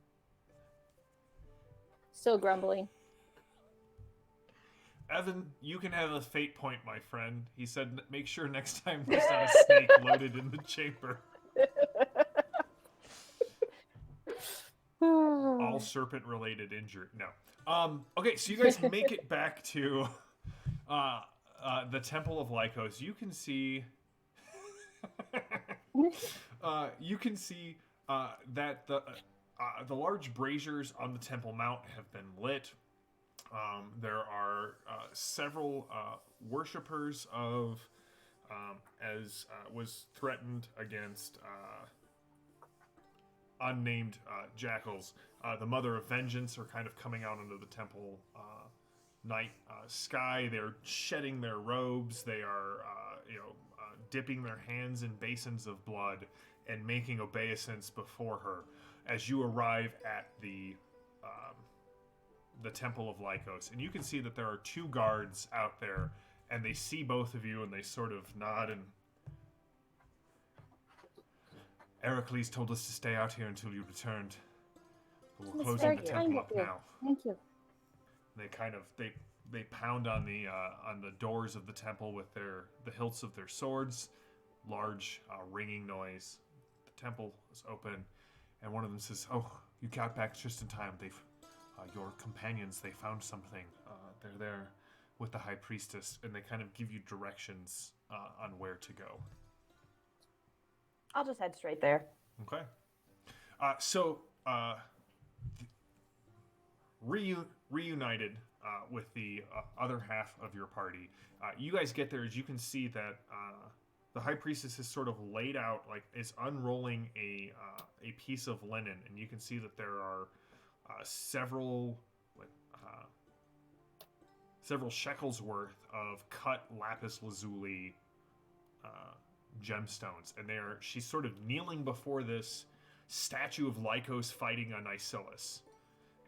Still grumbling. Evan, you can have a fate point, my friend. He said, make sure next time there's not a snake loaded in the chamber. All serpent-related injury. No. Okay, so you guys make it back to the Temple of Lycos. You can see... that the large braziers on the Temple Mount have been lit. There are several worshippers of, as was threatened against unnamed Jackals, the Mother of Vengeance are kind of coming out into the temple night sky. They're shedding their robes. They are, dipping their hands in basins of blood and making obeisance before her as you arrive at the Temple of Lycos. And you can see that there are two guards out there, and they see both of you, and they sort of nod and... Heracles told us to stay out here until you returned. But we're closing the temple up now. Thank you. They kind of they pound on the doors of the temple with the hilts of their swords. Large ringing noise. The temple is open, and one of them says, "Oh, you got back just in time. They've your companions. They found something. They're there with the high priestess, and they kind of give you directions on where to go." I'll just head straight there. Okay. Reunited with the other half of your party, you guys get there. As you can see that the high priestess has sort of laid out, like, is unrolling a piece of linen, and you can see that there are several shekels worth of cut lapis lazuli gemstones, and she's sort of kneeling before this statue of Lycos fighting a Nycillus.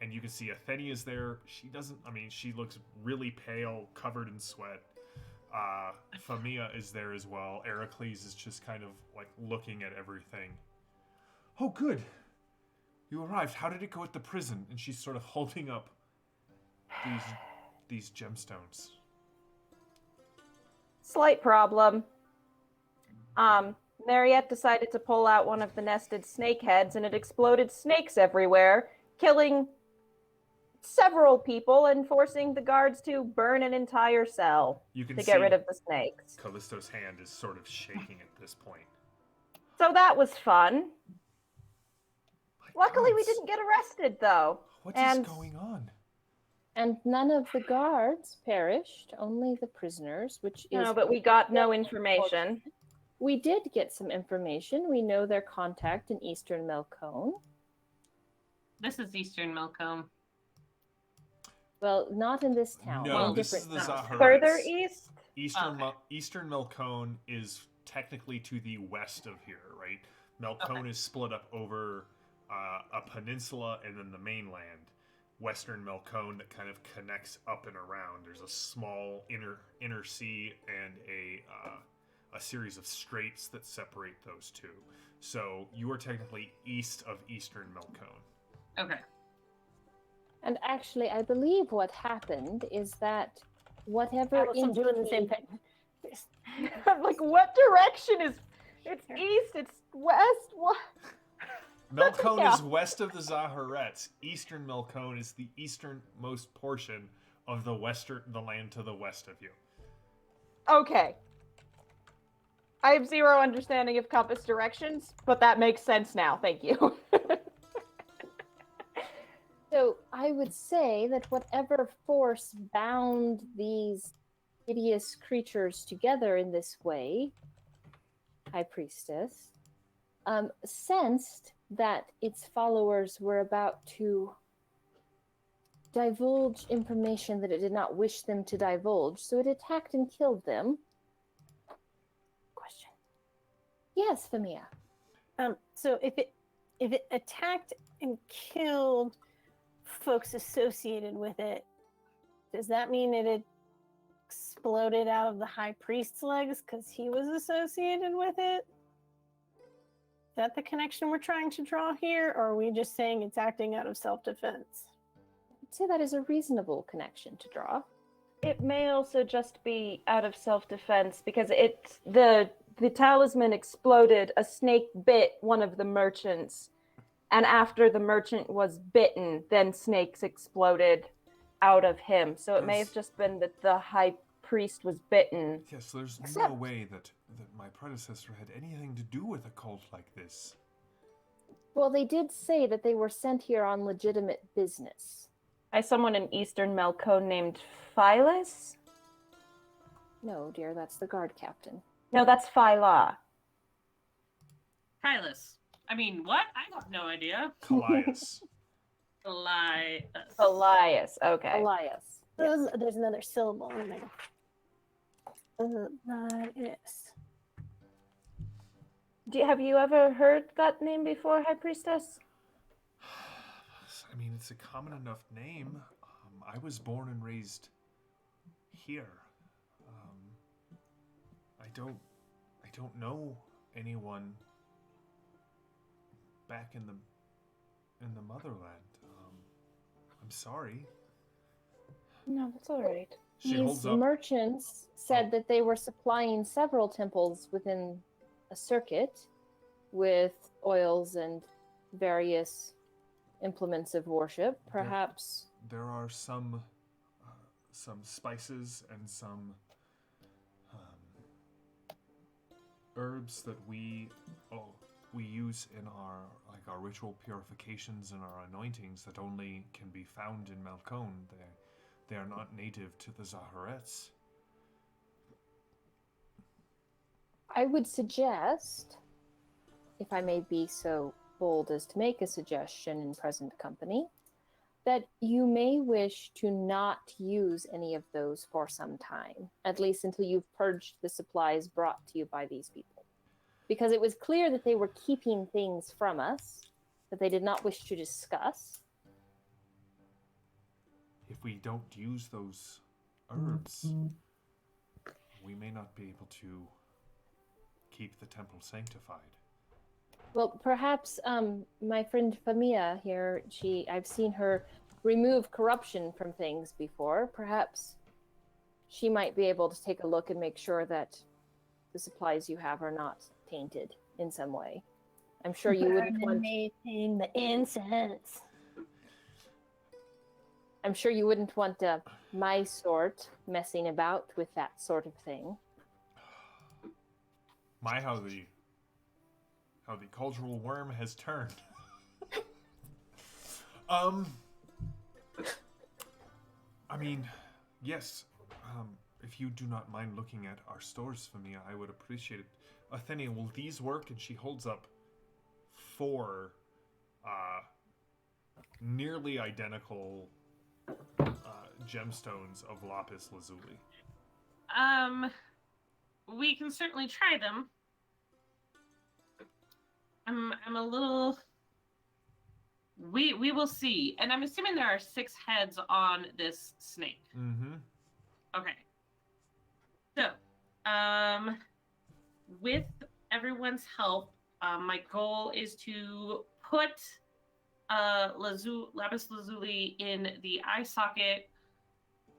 And you can see Athenia's there. She looks really pale, covered in sweat. Famia is there as well. Heracles is just kind of like looking at everything. "Oh, good. You arrived. How did it go at the prison?" And she's sort of holding up these gemstones. Slight problem. Mariette decided to pull out one of the nested snake heads, and it exploded snakes everywhere, killing several people and forcing the guards to burn an entire cell You can to see get rid of the snakes. Callisto's hand is sort of shaking at this point. So that was fun. My Luckily, we gods. didn't get arrested, though. What is going on? And none of the guards perished, only the prisoners, which is... No, but we got no information. We did get some information. We know their contact in Eastern Melkone. This is Eastern Melkome. Well, not in this town. No, in this is different the towns. Zaharets. Further east? Eastern Melkone is technically to the west of here, right? Melkone Okay. is split up over a peninsula and then the mainland. Western Melkone that kind of connects up and around. There's a small inner sea and a series of straits that separate those two. So you are technically east of Eastern Melkone. Okay. And actually, I believe what happened is that whatever I'm doing the same thing. I'm like, what direction is... It's east, it's west, what? Melkone Yeah. is west of the Zaharets. Eastern Melkone is the easternmost portion of the land to the west of you. Okay. I have zero understanding of compass directions, but that makes sense now. Thank you. So I would say that whatever force bound these hideous creatures together in this way, High Priestess, sensed that its followers were about to divulge information that it did not wish them to divulge, so it attacked and killed them. Question. Yes, Famia. So if it attacked and killed folks associated with it, does that mean it exploded out of the High Priest's legs because he was associated with it? Is that the connection we're trying to draw here, or are we just saying it's acting out of self-defense? I'd say that is a reasonable connection to draw. It may also just be out of self-defense because the talisman exploded. A snake bit one of the merchants, and after the merchant was bitten, then snakes exploded out of him. So it may have just been that the high priest was bitten. Yes, there's no way that my predecessor had anything to do with a cult like this. Well, they did say that they were sent here on legitimate business. By someone in Eastern Melkone named Phyllis? No, dear, that's the guard captain. No, that's Phyla. Hylas. I mean, what? I have no idea. Callias. Elias, okay. Elias. There's another syllable in there. Elias. Have you ever heard that name before, High Priestess? I mean, it's a common enough name. I was born and raised here. I don't know anyone back in the motherland. I'm sorry. No, that's all right. She These holds up. merchants said that they were supplying several temples within a circuit with oils and various implements of worship. Perhaps There are some spices and some herbs that we use in our ritual purifications and our anointings that only can be found in Melkone. They are not native to the Zaharets. I would suggest, if I may be so bold as to make a suggestion in present company, that you may wish to not use any of those for some time, at least until you've purged the supplies brought to you by these people. Because it was clear that they were keeping things from us that they did not wish to discuss. If we don't use those herbs, we may not be able to keep the temple sanctified. Well, perhaps my friend Famia here, I've seen her remove corruption from things before. Perhaps she might be able to take a look and make sure that the supplies you have are not tainted in some way. I'm sure you wouldn't want Maintain the incense. I'm sure you wouldn't want my sort messing about with that sort of thing. My, how the cultural worm has turned. I mean, yes. If you do not mind looking at our stores for me, I would appreciate it. Athenia, will these work? And she holds up 4 nearly identical gemstones of lapis lazuli. We can certainly try them. I'm a little. We will see, and I'm assuming there are 6 heads on this snake. Mm-hmm. Okay. So, with everyone's help, my goal is to put lapis lazuli in the eye socket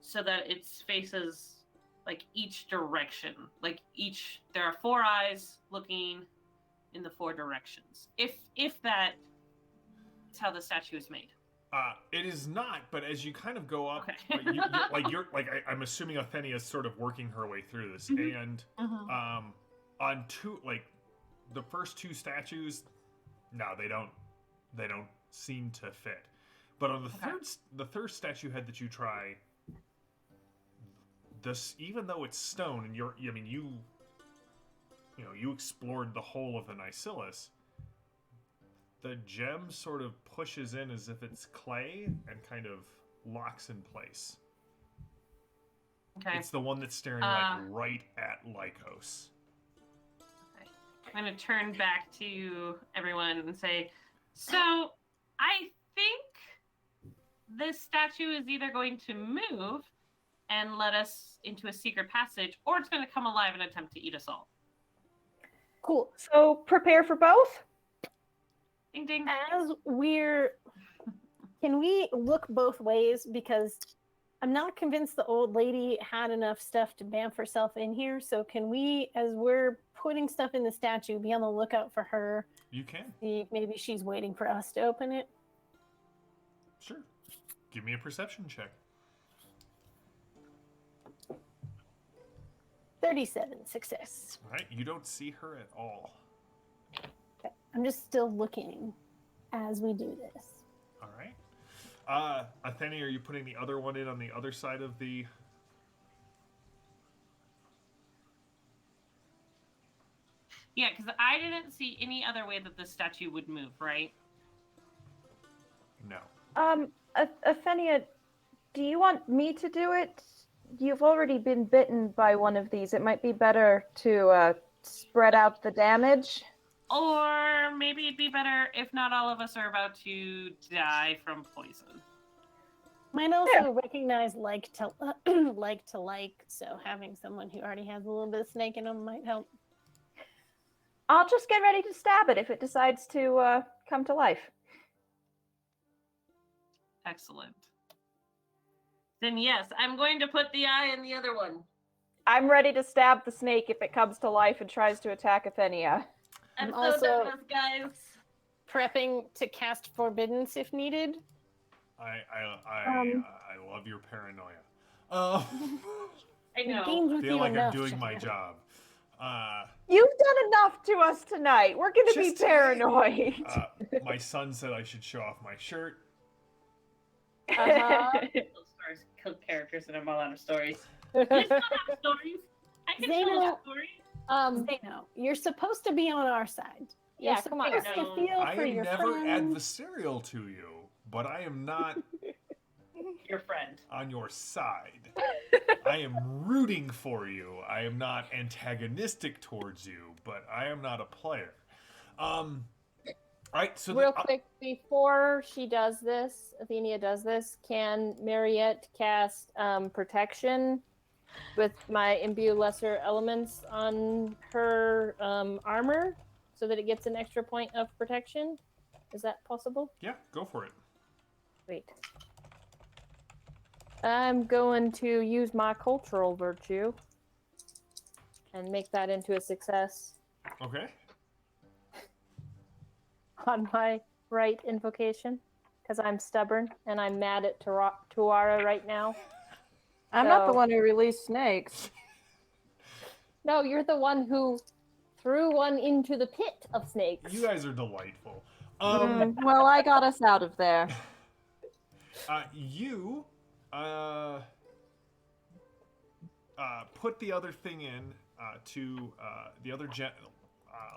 so that it faces like each direction. There are 4 eyes looking in the 4 directions. If that is how the statue is made. It is not, but as you kind of go up, Okay. I'm assuming Athenia is sort of working her way through this, and on two, like the first two statues, no, they don't seem to fit. But on the third statue head that you try, this, even though it's stone, and you explored the whole of the Nycillus, the gem sort of pushes in as if it's clay and kind of locks in place. Okay. It's the one that's staring like right at Lycos. Okay. I'm going to turn back to everyone and say, so I think this statue is either going to move and let us into a secret passage, or it's going to come alive and attempt to eat us all. Cool. So prepare for both. Ding ding. Can we look both ways? Because I'm not convinced the old lady had enough stuff to bamf herself in here. So can we, as we're putting stuff in the statue, be on the lookout for her? You can. See, maybe she's waiting for us to open it. Sure. Give me a perception check. 37 success. All right, you don't see her at all. Okay. I'm just still looking as we do this. All right. Athene, are you putting the other one in on the other side of the... Yeah, because I didn't see any other way that the statue would move, right? No. Athenia, do you want me to do it? You've already been bitten by one of these. It might be better to spread out the damage. Or maybe it'd be better if not all of us are about to die from poison. Might also recognize like to like, so having someone who already has a little bit of snake in them might help. I'll just get ready to stab it if it decides to come to life. Excellent. Then yes, I'm going to put the eye in the other one. I'm ready to stab the snake if it comes to life and tries to attack Athenia. I'm so also nervous, guys. Prepping to cast Forbiddance if needed. I love your paranoia. I know. I feel like I'm doing my job. You've done enough to us tonight. We're going to be paranoid. My son said I should show off my shirt. Uh-huh. Those stories kill characters in a lot of stories. I still have stories. I can tell a story. Zeno, you're supposed to be on our side. Yeah, come on. You're supposed to feel I for am your never friend. adversarial to you, but I am not Your friend. on your side. I am rooting for you. I am not antagonistic towards you, but I am not a player. All right, so Real quick, before she does this, Athenia does this, can Mariette cast protection with my imbue lesser elements on her armor so that it gets an extra point of protection? Is that possible? yeah, go for it. Wait. I'm going to use my cultural virtue and make that into a success Okay. on my right invocation because I'm stubborn and I'm mad at Tuara right now. I'm not the So- one who released snakes. No, you're the one who threw one into the pit of snakes. You guys are delightful. Well, I got us out of there. You put the other thing in to the other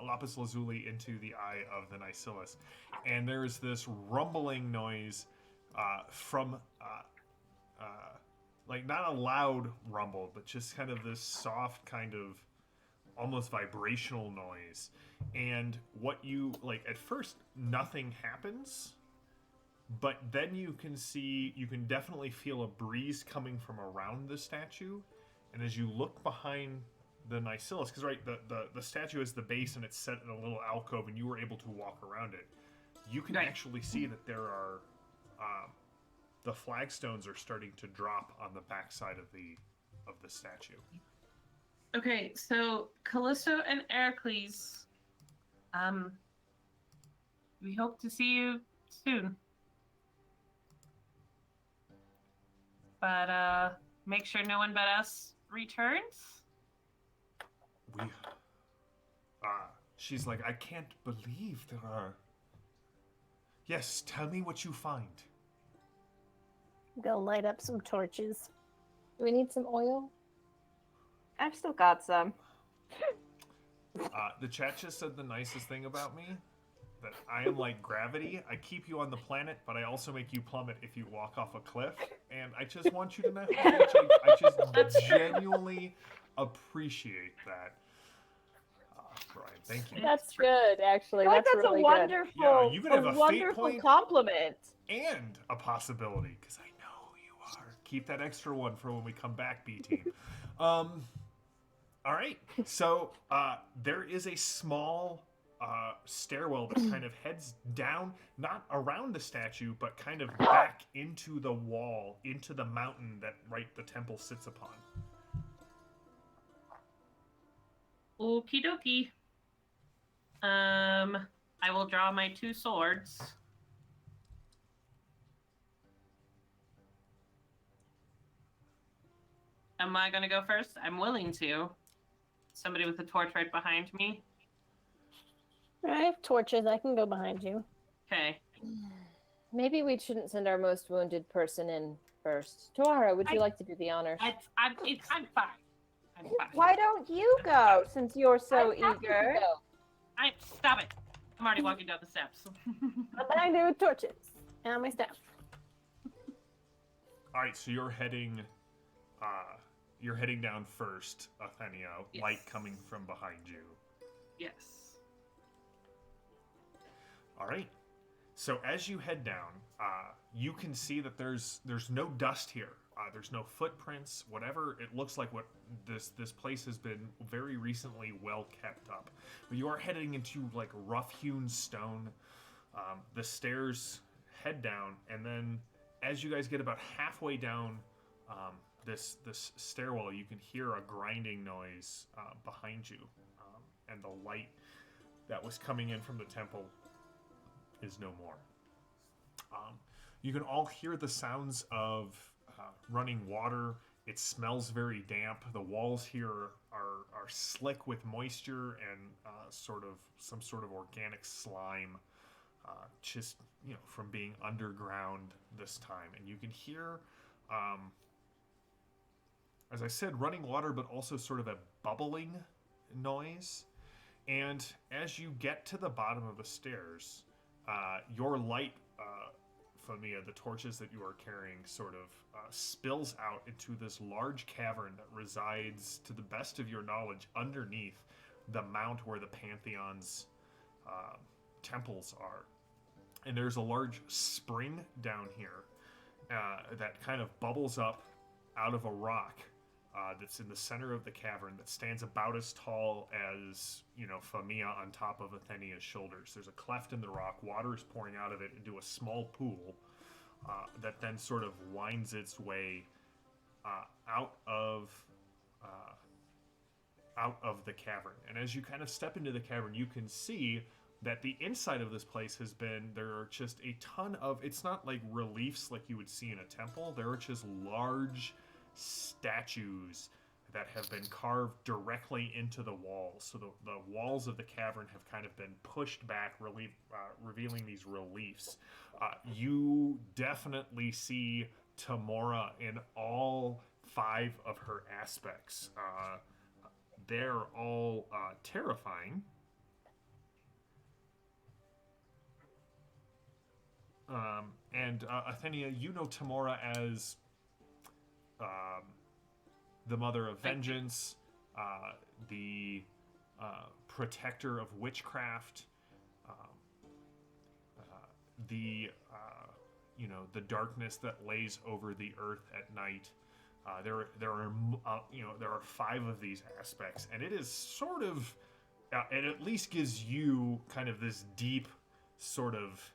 lapis lazuli into the eye of the Nycillus, and there is this rumbling noise from like not a loud rumble, but just kind of this soft kind of almost vibrational noise. And what you like at first, nothing happens. But then you can definitely feel a breeze coming from around the statue. And as you look behind the Nycillus, because right, the statue is the base and it's set in a little alcove and you were able to walk around it, you can actually see that there are, the flagstones are starting to drop on the backside of the statue. Okay, so Callisto and Heracles, we hope to see you soon. But make sure no one but us returns. She's like, I can't believe there are... Yes, tell me what you find. Go light up some torches. Do we need some oil? I've still got some. The chat just said the nicest thing about me. That I am like gravity. I keep you on the planet, but I also make you plummet if you walk off a cliff. And I just want you to know how much I just genuinely appreciate that. Brian, thank you. That's good, actually. I feel like That's that's really a good. wonderful, Yeah, you can have a fate wonderful point. compliment. And a possibility, because I know you are. Keep that extra one for when we come back, B team. All right. So there is a small stairwell that kind of heads down, not around the statue, but kind of back into the wall, into the mountain that the temple sits upon. Okie dokie. I will draw my 2 swords. Am I gonna go first? I'm willing to. Somebody with a torch right behind me. I have torches. I can go behind you. Okay. Maybe we shouldn't send our most wounded person in first. Toara, would you like to do the honors? I'm fine. I'm fine. Why don't you go, since you're so I'm happy to eager? go. Stop it. I'm already walking down the steps. I'm behind you with torches and my staff. All right, so you're heading down first, Athenio. Yes. Light coming from behind you. Yes. All right. So as you head down, you can see that there's no dust here. There's no footprints. Whatever it looks like, what this place has been very recently well kept up. But you are heading into like rough-hewn stone. The stairs head down, and then as you guys get about halfway down this stairwell, you can hear a grinding noise behind you, and the light that was coming in from the temple is no more. You can all hear the sounds of running water. It smells very damp. The walls here are slick with moisture and some sort of organic slime, just from being underground this time. And you can hear, as I said, running water, but also sort of a bubbling noise. And as you get to the bottom of the stairs, your light, Famia, the torches that you are carrying, sort of spills out into this large cavern that resides, to the best of your knowledge, underneath the mount where the Pantheon's temples are. And there's a large spring down here that kind of bubbles up out of a rock that's in the center of the cavern that stands about as tall as, Famia on top of Athenia's shoulders. There's a cleft in the rock. Water is pouring out of it into a small pool that then sort of winds its way out of the cavern. And as you kind of step into the cavern, you can see that the inside of this place there are just a ton of, it's not like reliefs like you would see in a temple. There are just large statues that have been carved directly into the walls. So the walls of the cavern have kind of been pushed back, revealing these reliefs. You definitely see Tamora in all 5 of her aspects. They're all terrifying. And Athenia, you know Tamora as the Mother of Vengeance, the Protector of Witchcraft, the darkness that lays over the earth at night. There are 5 of these aspects, and it is sort of, it at least gives you kind of this deep sort of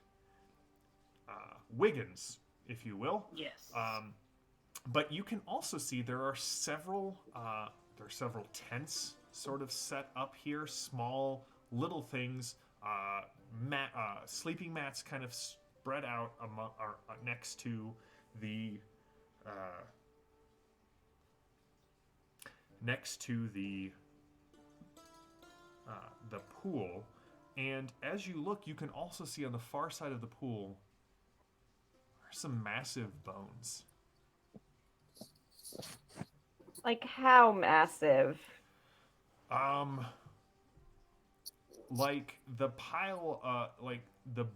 Wiggins, if you will. Yes. But you can also see there are several tents sort of set up here, small little things, sleeping mats kind of spread out next to the the pool, and as you look, you can also see on the far side of the pool are some massive bones. Like how massive? Like the pile, like the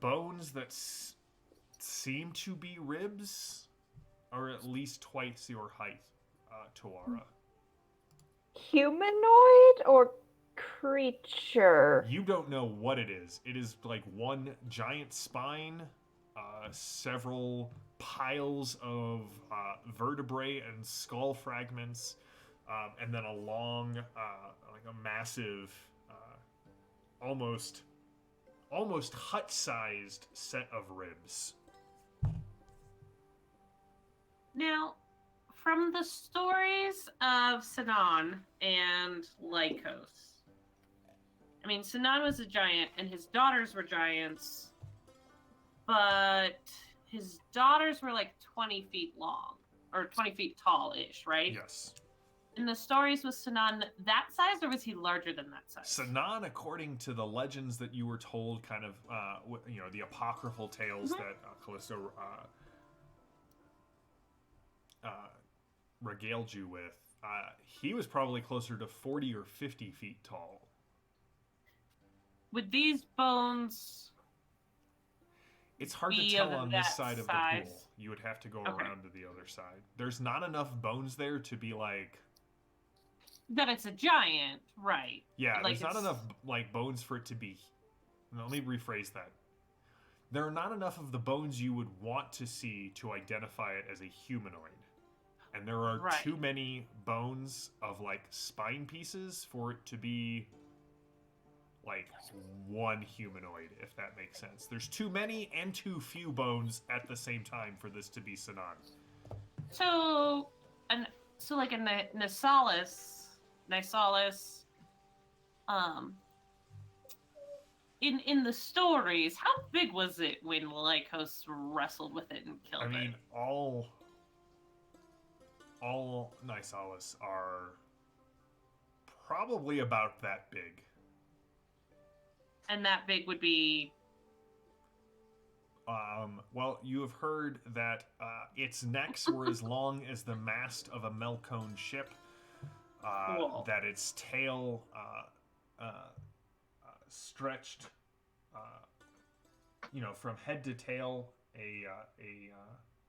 bones that seem to be ribs are at least twice your height, Tuara. Humanoid or creature? You don't know what it is. It is like one giant spine, several piles of vertebrae and skull fragments, and then a long, like a massive, almost hut-sized set of ribs. Now, from the stories of Ceenon and Lycos, I mean, Ceenon was a giant and his daughters were giants, but his daughters were like 20 feet long, or 20 feet tall-ish, right? Yes. In the stories, was Ceenon that size, or was he larger than that size? Ceenon, according to the legends that you were told, kind of, the apocryphal tales that Callisto regaled you with, he was probably closer to 40 or 50 feet tall. Would these bones... It's hard to be tell of on this that side of the size? pool. You would have to go Okay. around to the other side. There's not enough bones there to be like... That it's a giant, right? Yeah, Like there's not it's- enough like bones for it to be... No, let me rephrase that. There are not enough of the bones you would want to see to identify it as a humanoid. And there are Right. too many bones of like spine pieces for it to be like one humanoid, if that makes sense. There's too many and too few bones at the same time for this to be Ceenon. So like a Nisalis, in the stories, how big was it when Lycos wrestled with it and killed I mean, it? all Nisalis are probably about that big. And that big would be... Well, you have heard that its necks were as long as the mast of a Melkone ship. Cool. That its tail stretched, from head to tail. A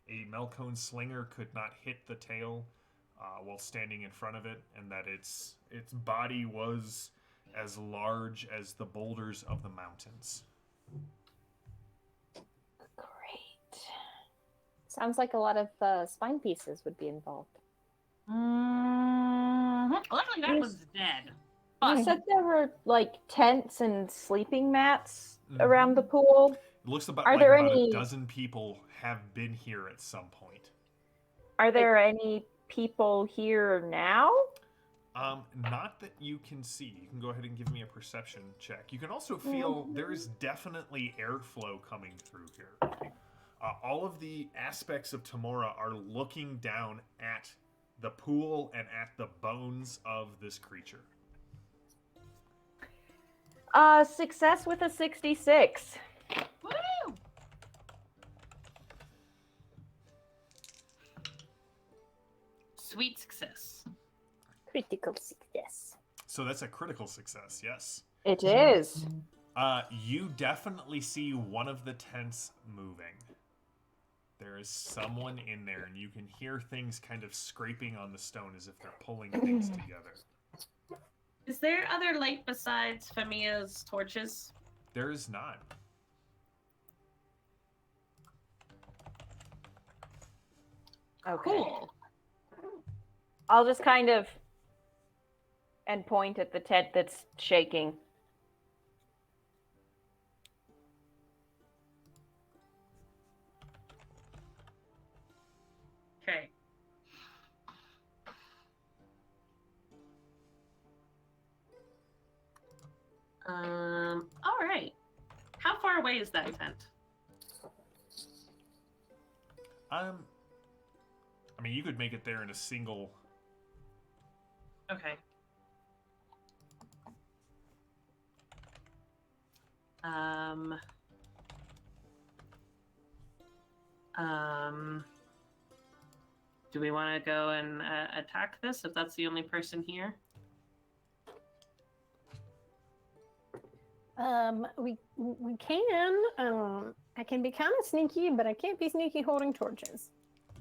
Melkone slinger could not hit the tail while standing in front of it, and that its body was as large as the boulders of the mountains. Great. Sounds like a lot of spine pieces would be involved. Luckily, that You one's dead. You But said there were like tents and sleeping mats Mhm. around the pool. It looks about Are like there about any- a dozen people have been here at some point. Are there any people here now? Not that you can see. You can go ahead and give me a perception check. You can also feel there is definitely airflow coming through here. All of the aspects of Tamora are looking down at the pool and at the bones of this creature. Success with a 66. woo! Sweet success. Critical success. So that's a critical success, yes. It is. You definitely see one of the tents moving. There is someone in there, and you can hear things kind of scraping on the stone as if they're pulling things together. Is there other light besides Femia's torches? There is not. Okay. Cool. I'll just kind of and point at the tent that's shaking. Okay. All right. How far away is that tent? I mean, you could make it there in a single. Okay. Um. Do we want to go and attack this if that's the only person here? We can. I can be kind of sneaky, but I can't be sneaky holding torches.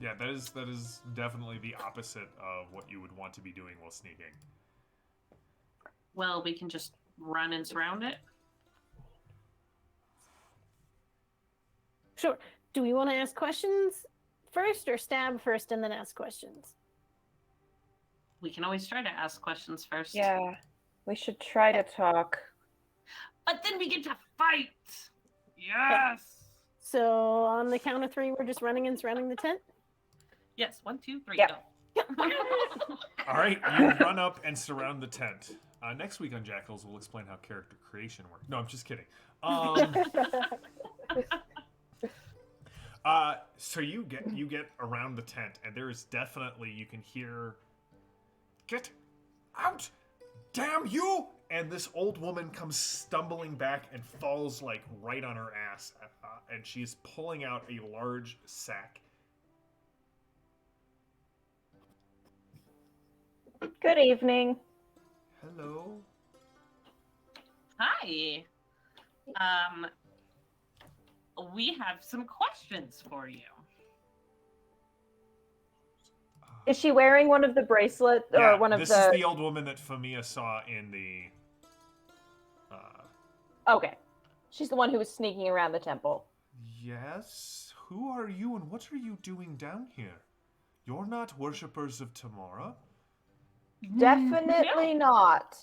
Yeah, that is definitely the opposite of what you would want to be doing while sneaking. Well, we can just run and surround it. Sure. Do we want to ask questions first, or stab first and then ask questions? We can always try to ask questions first. Yeah, we should try to talk. But then we get to fight! Yes! So on the count of 3, we're just running and surrounding the tent? Yes, 1, 2, 3, Yep. go. All right, you run up and surround the tent. Next week on Jackals, we'll explain how character creation works. No, I'm just kidding. So you get around the tent, and there is definitely, you can hear, "Get out! Damn you!" And this old woman comes stumbling back and falls like right on her ass, and she's pulling out a large sack. Good evening. Hello. Hi. We have some questions for you. Is she wearing one of the bracelets or one of this the? is the old woman that Famia saw in the. Okay, she's the one who was sneaking around the temple. Yes. Who are you, and what are you doing down here? You're not worshippers of Tamara. Definitely not.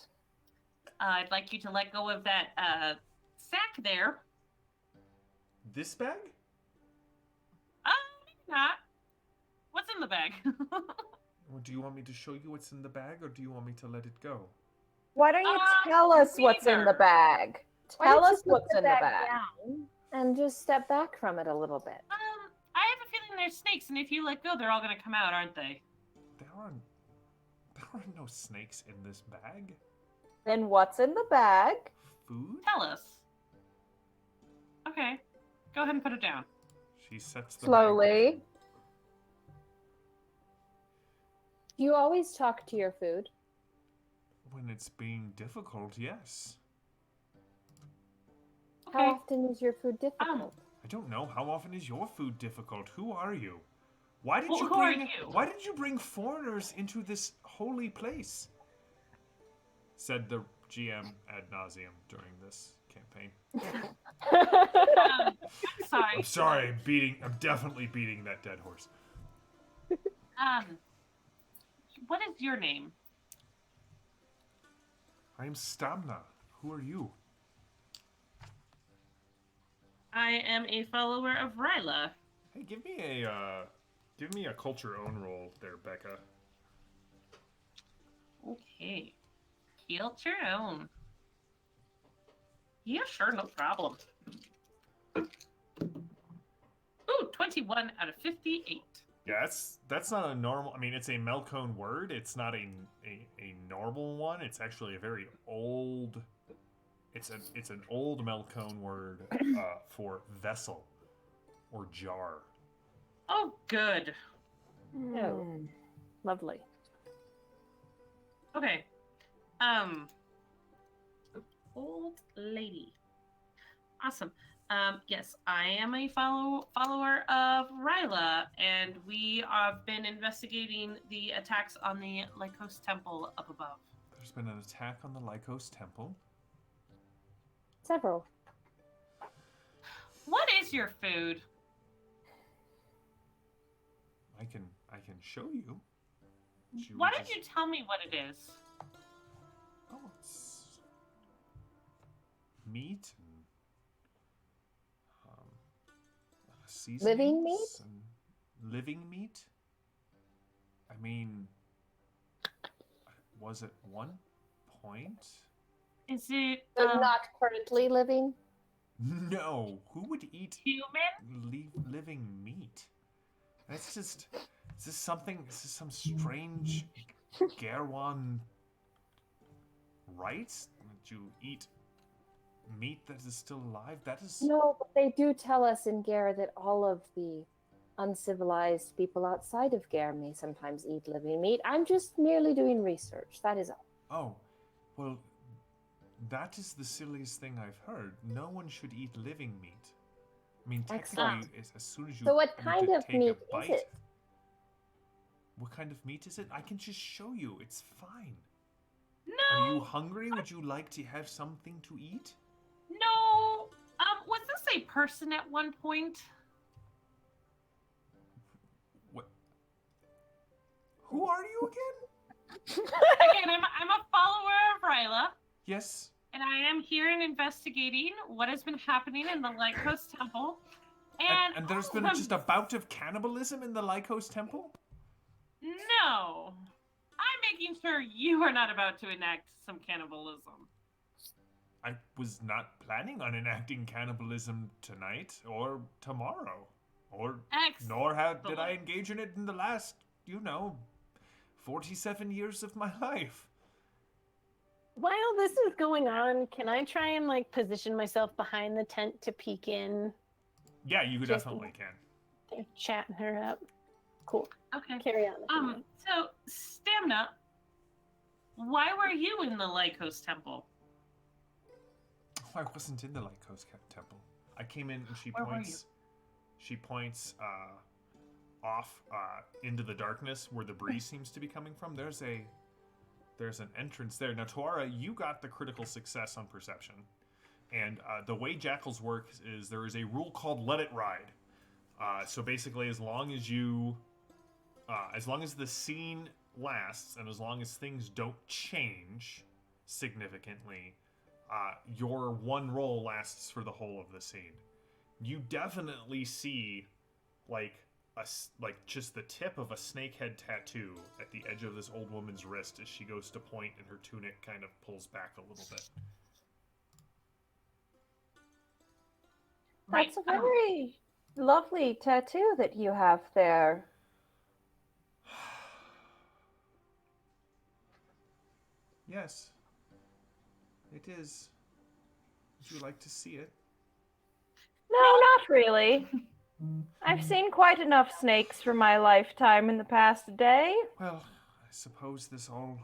I'd like you to let go of that sack there. This bag? Maybe not. What's in the bag? Or do you want me to show you what's in the bag, or do you want me to let it go? Why don't you tell us what's in the neither. bag? Tell us what's in the bag. Down and just step back from it a little bit. I have a feeling there's snakes, and if you let go, they're all gonna come out, aren't they? There are no snakes in this bag. Then what's in the bag? Food? Tell us. Okay. Go ahead and put it down. She sets the Slowly. bag. You always talk to your food. When it's being difficult, yes. Okay. How often is your food difficult? I don't know. How often is your food difficult? Who are you? Why did Well, you who are bring? you? Why did you bring foreigners into this holy place? Said the GM ad nauseum during this campaign. Sorry. I'm sorry. I'm definitely beating that dead horse. What is your name? I'm Stamna. Who are you? I am a follower of Ryla. Hey, give me a culture own roll there, Becca. Okay. Culture own. Yeah, sure, no problem. Ooh, 21 out of 58. Yeah, that's not a normal. I mean, it's a Melkone word. It's not a normal one. It's actually a very old. It's an old Melkone word for vessel or jar. Oh, good. No. Lovely. Okay. Old lady. Awesome. Yes, I am a follower of Ryla, and we have been investigating the attacks on the Lycos Temple up above. There's been an attack on the Lycos Temple. Several. What is your food? I can show you. Why don't you tell me what it is? Oh, it's meat and seasonings Living meat? and living meat. I mean, was at one point? Is it But not currently living? No, who would eat human? living meat? That's just. Is this some strange Gerwan rites that you eat meat that is still alive? That is... No, but they do tell us in Gare that all of the uncivilized people outside of Gare may sometimes eat living meat. I'm just merely doing research. That is all. Oh, well, that is the silliest thing I've heard. No one should eat living meat. I mean, technically, as soon as you So what need kind to of take a meat is bite- it? What kind of meat is it? I can just show you. It's fine. No. Are you hungry? Would you like to have something to eat? No. Was this a person at one point? What? Who are you again? Again, I'm a follower of Ryla, Yes. and I am here and investigating what has been happening in the Lycos Temple. And there's been just a bout of cannibalism in the Lycos Temple? No. I'm making sure you are not about to enact some cannibalism. I was not planning on enacting cannibalism tonight or tomorrow. Nor did I engage in it in the last, 47 years of my life. While this is going on, can I try and position myself behind the tent to peek in? Yeah, you definitely can. They're chatting her up. Cool. Okay. Carry on. So, Stamina, why were you in the Lycos Temple? Oh, I wasn't in the Lycos Temple. I came in and she Where were points. She points off into the darkness where the breeze seems to be coming from. There's an entrance there. Now, Tuara, you got the critical success on perception, and the way Jackals work is there is a rule called "Let It Ride." So basically, as long as the scene lasts and as long as things don't change significantly, your one roll lasts for the whole of the scene. You definitely see just the tip of a snakehead tattoo at the edge of this old woman's wrist as she goes to point and her tunic kind of pulls back a little bit. That's a very lovely tattoo that you have there. Yes, it is. Would you like to see it? No, not really. I've seen quite enough snakes for my lifetime in the past day. Well, I suppose this all...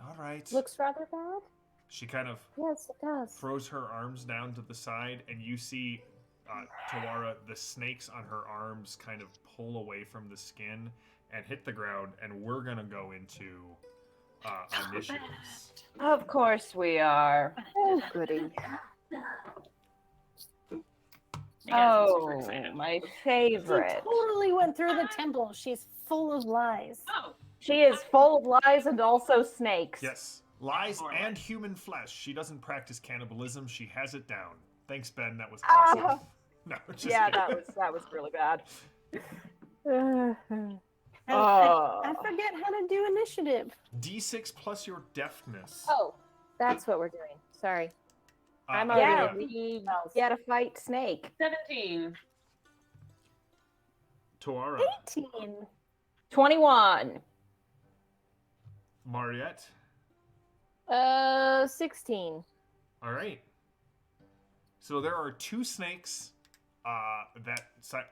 All right. Looks rather bad. She kind of Yes, it does. throws her arms down to the side, and you see, Tuara, the snakes on her arms kind of pull away from the skin and hit the ground, and we're going to go into initiatives. Of course we are. Oh, goody. Oh, my She favorite. totally went through the temple. She's full of lies. Oh, She is full of lies and also snakes. Yes. Lies and human flesh. She doesn't practice cannibalism. She has it down. Thanks, Ben. That was awesome. No, just Yeah, kidding. that was really bad. I forget how to do initiative. D6 plus your deftness. Oh, that's what we're doing. Sorry. I'm yeah. already we gotta fight snake. 17. Tuara. 18. 21. Mariette. 16. All right. So there are two snakes that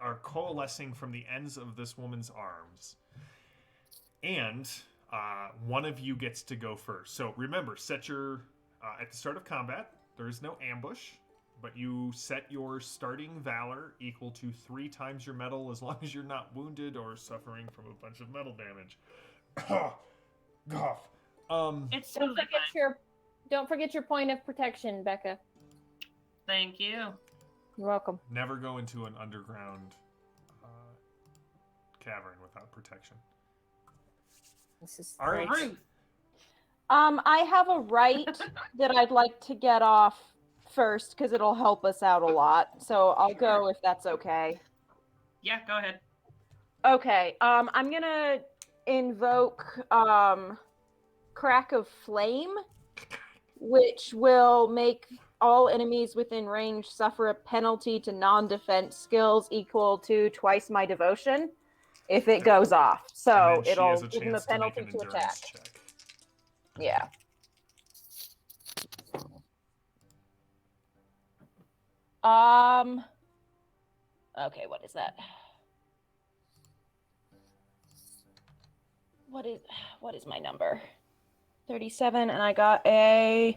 are coalescing from the ends of this woman's arms. And one of you gets to go first. So remember, set your... at the start of combat, there is no ambush, but you set your starting valor equal to 3 times your metal as long as you're not wounded or suffering from a bunch of metal damage. Goff. It's Don't totally fine. Don't forget your point of protection, Becca. Thank you. You're welcome. Never go into an underground cavern without protection. This is All right. great. Ruth. I have a right that I'd like to get off first because it'll help us out a lot. So I'll go if that's okay. Yeah, go ahead. Okay. I'm gonna invoke Crack of Flame, which will make all enemies within range suffer a penalty to non-defense skills equal to twice my devotion if it goes off. So And then she it'll has a give them a chance to make penalty an to endurance attack. check. Yeah. Okay, what is that? What is my number? 37, and I got a...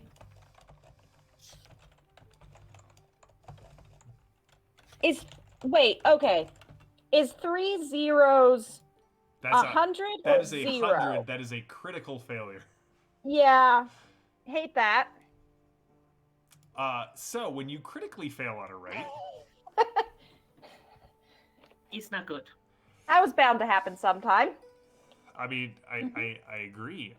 Wait, okay. Is 3 zeros That's 100 that or is a 0? 100. That is a critical failure. Yeah. Hate that. So when you critically fail on a rate, It's not good. That was bound to happen sometime. I mean, I agree.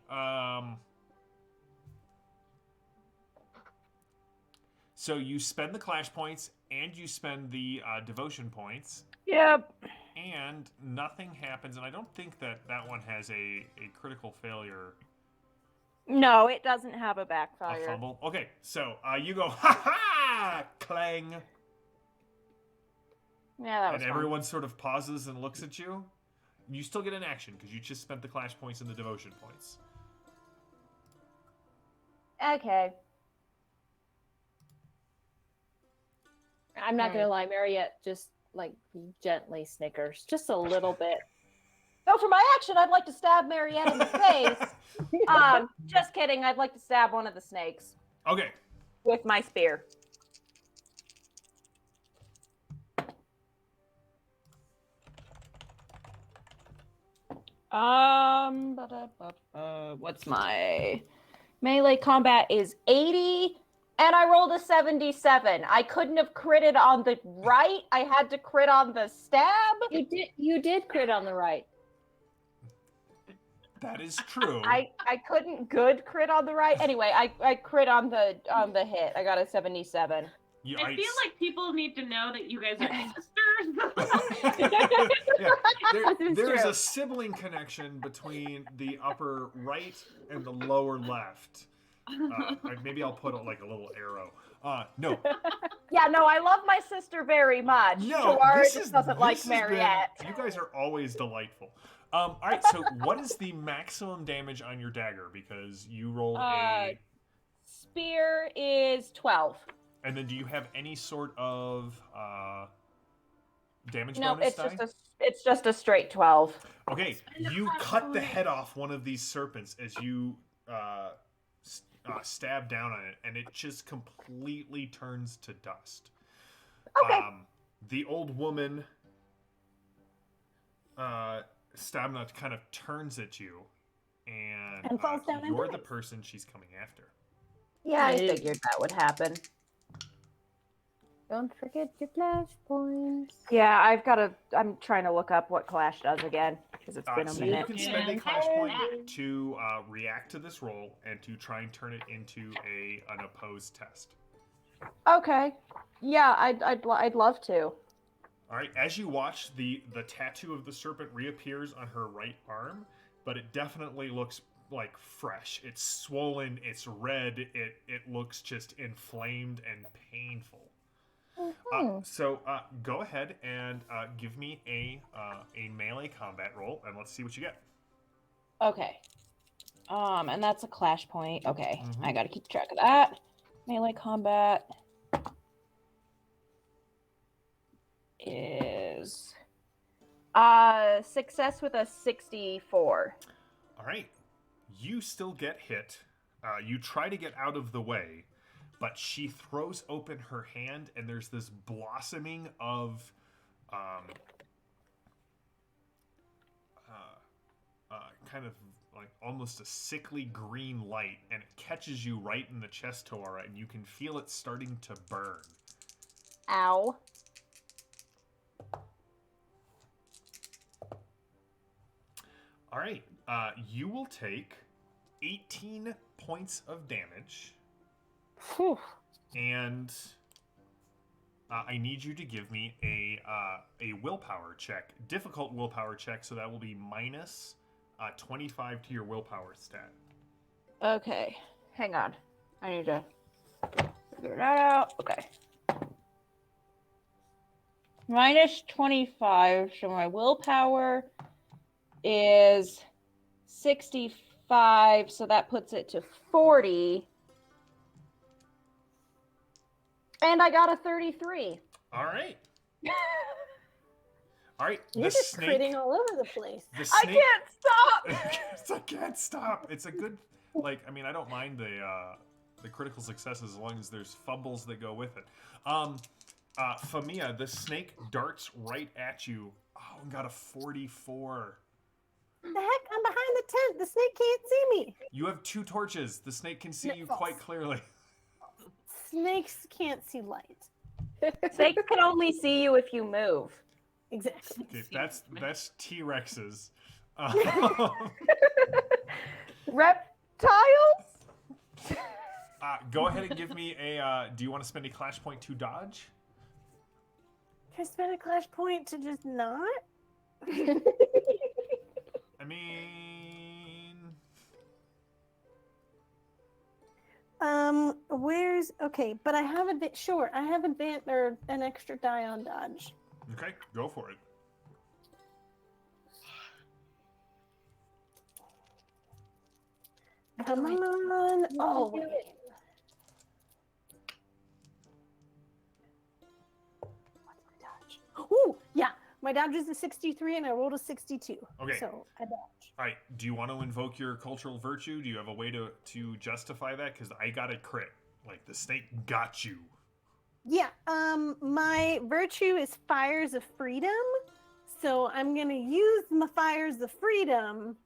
So you spend the clash points and you spend the devotion points, Yep. and nothing happens. And I don't think that one has a critical failure. No, it doesn't have a A backfire. fumble. Okay, so you go ha ha clang, Yeah, that was and fun. everyone sort of pauses and looks at you. You still get an action because you just spent the clash points and the devotion points. Okay. I'm not gonna lie, Mariette just like gently snickers, just a little bit. So for my action, I'd like to stab Mariette in the face. Just kidding. I'd like to stab one of the snakes Okay. with my spear. What's my melee combat is 80, and I rolled a 77. I couldn't have critted on the right. I had to crit on the stab. You did crit on the right. That is true. I couldn't good crit on the right. Anyway, I crit on the hit. I got a 77. Yeah, I feel like people need to know that you guys are sisters. yeah, This is there's true. a sibling connection between the upper right and the lower left. Maybe I'll put like a little arrow. No, Yeah, no, I love my sister very much. no, Shawara this just is doesn't like this has been- Mariette. you guys are always delightful. All right, so what is the maximum damage on your dagger? Because you rolled a, Spear is 12. and then do you have any sort of damage No, bonus it's just a straight 12. Okay, you cut the head off one of these serpents as you stab down on it, and it just completely turns to dust. Okay. The old woman, Stabna, kind of turns at you, and falls down and you're the dies. person she's coming after. Yeah, I Nice. figured that would happen. Don't forget your flash points. Yeah, I'm trying to look up what Clash does again, because it's been a So you minute. can spend a clash point to react to this roll and to try and turn it into an opposed test. Okay. Yeah, I'd love to. All right, as you watch, the tattoo of the serpent reappears on her right arm, but it definitely looks like fresh. It's swollen, it's red, it looks just inflamed and painful. So go ahead and give me a melee combat roll, and let's see what you get. Okay. And that's a Clash point. Okay, Mhm. I gotta keep track of that. Melee combat is success with a 64. All right, you still get hit. You try to get out of the way, but she throws open her hand, and there's this blossoming of kind of like almost a sickly green light, and it catches you right in the chest, Toara, and you can feel it starting to burn. Ow. All right, you will take 18 points of damage, Phew. and I need you to give me a willpower check, difficult willpower check, so that will be minus 25 to your willpower stat. Okay, hang on. I need to figure that out. Okay. Minus 25, so my willpower is 65, so that puts it to 40. And I got a 33. All right. All right. You're just critting all over the place. The I snake. can't stop! I can't stop. It's a good. I mean, I don't mind the critical successes as long as there's fumbles that go with it. Famia, the snake darts right at you. Oh, and got a 44. The heck? I'm behind the tent. The snake can't see me. You have 2 torches. The snake can see you quite clearly. Snakes can't see light. Snakes can only see you if you move. Exactly. Okay, that's T-Rexes. Reptiles? Go ahead and give me a. Do you want to spend a clash point to dodge? Can I spend a clash point to just not? I mean, where's okay? But I have a bit short. I have an extra die on dodge. okay, go for it. Come on! Oh, wait. What's my dodge? Ooh, yeah. My dodge is a 63, and I rolled a 62. Okay. So I dodge. All right. Do you want to invoke your cultural virtue? Do you have a way to justify that? Because I got a crit. Like the snake got you. Yeah. My virtue is fires of freedom, so I'm gonna use my fires of freedom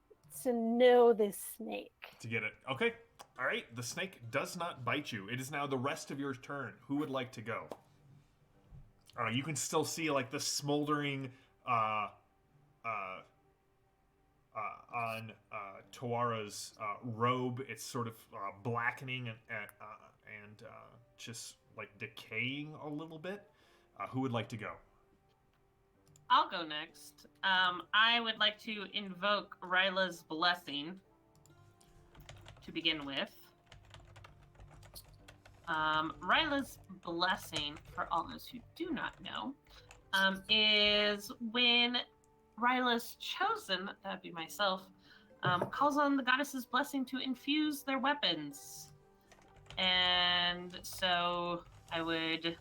to know this snake. To get it. Okay. All right. The snake does not bite you. It is now the rest of your turn. Who would like to go? You can still see like the smoldering on Tawara's robe. It's sort of blackening and just like decaying a little bit. Who would like to go? I'll go next. I would like to invoke Ryla's blessing to begin with. Ryla's blessing, for all those who do not know, is when Ryla's chosen, that'd be myself, calls on the goddess's blessing to infuse their weapons. And so I would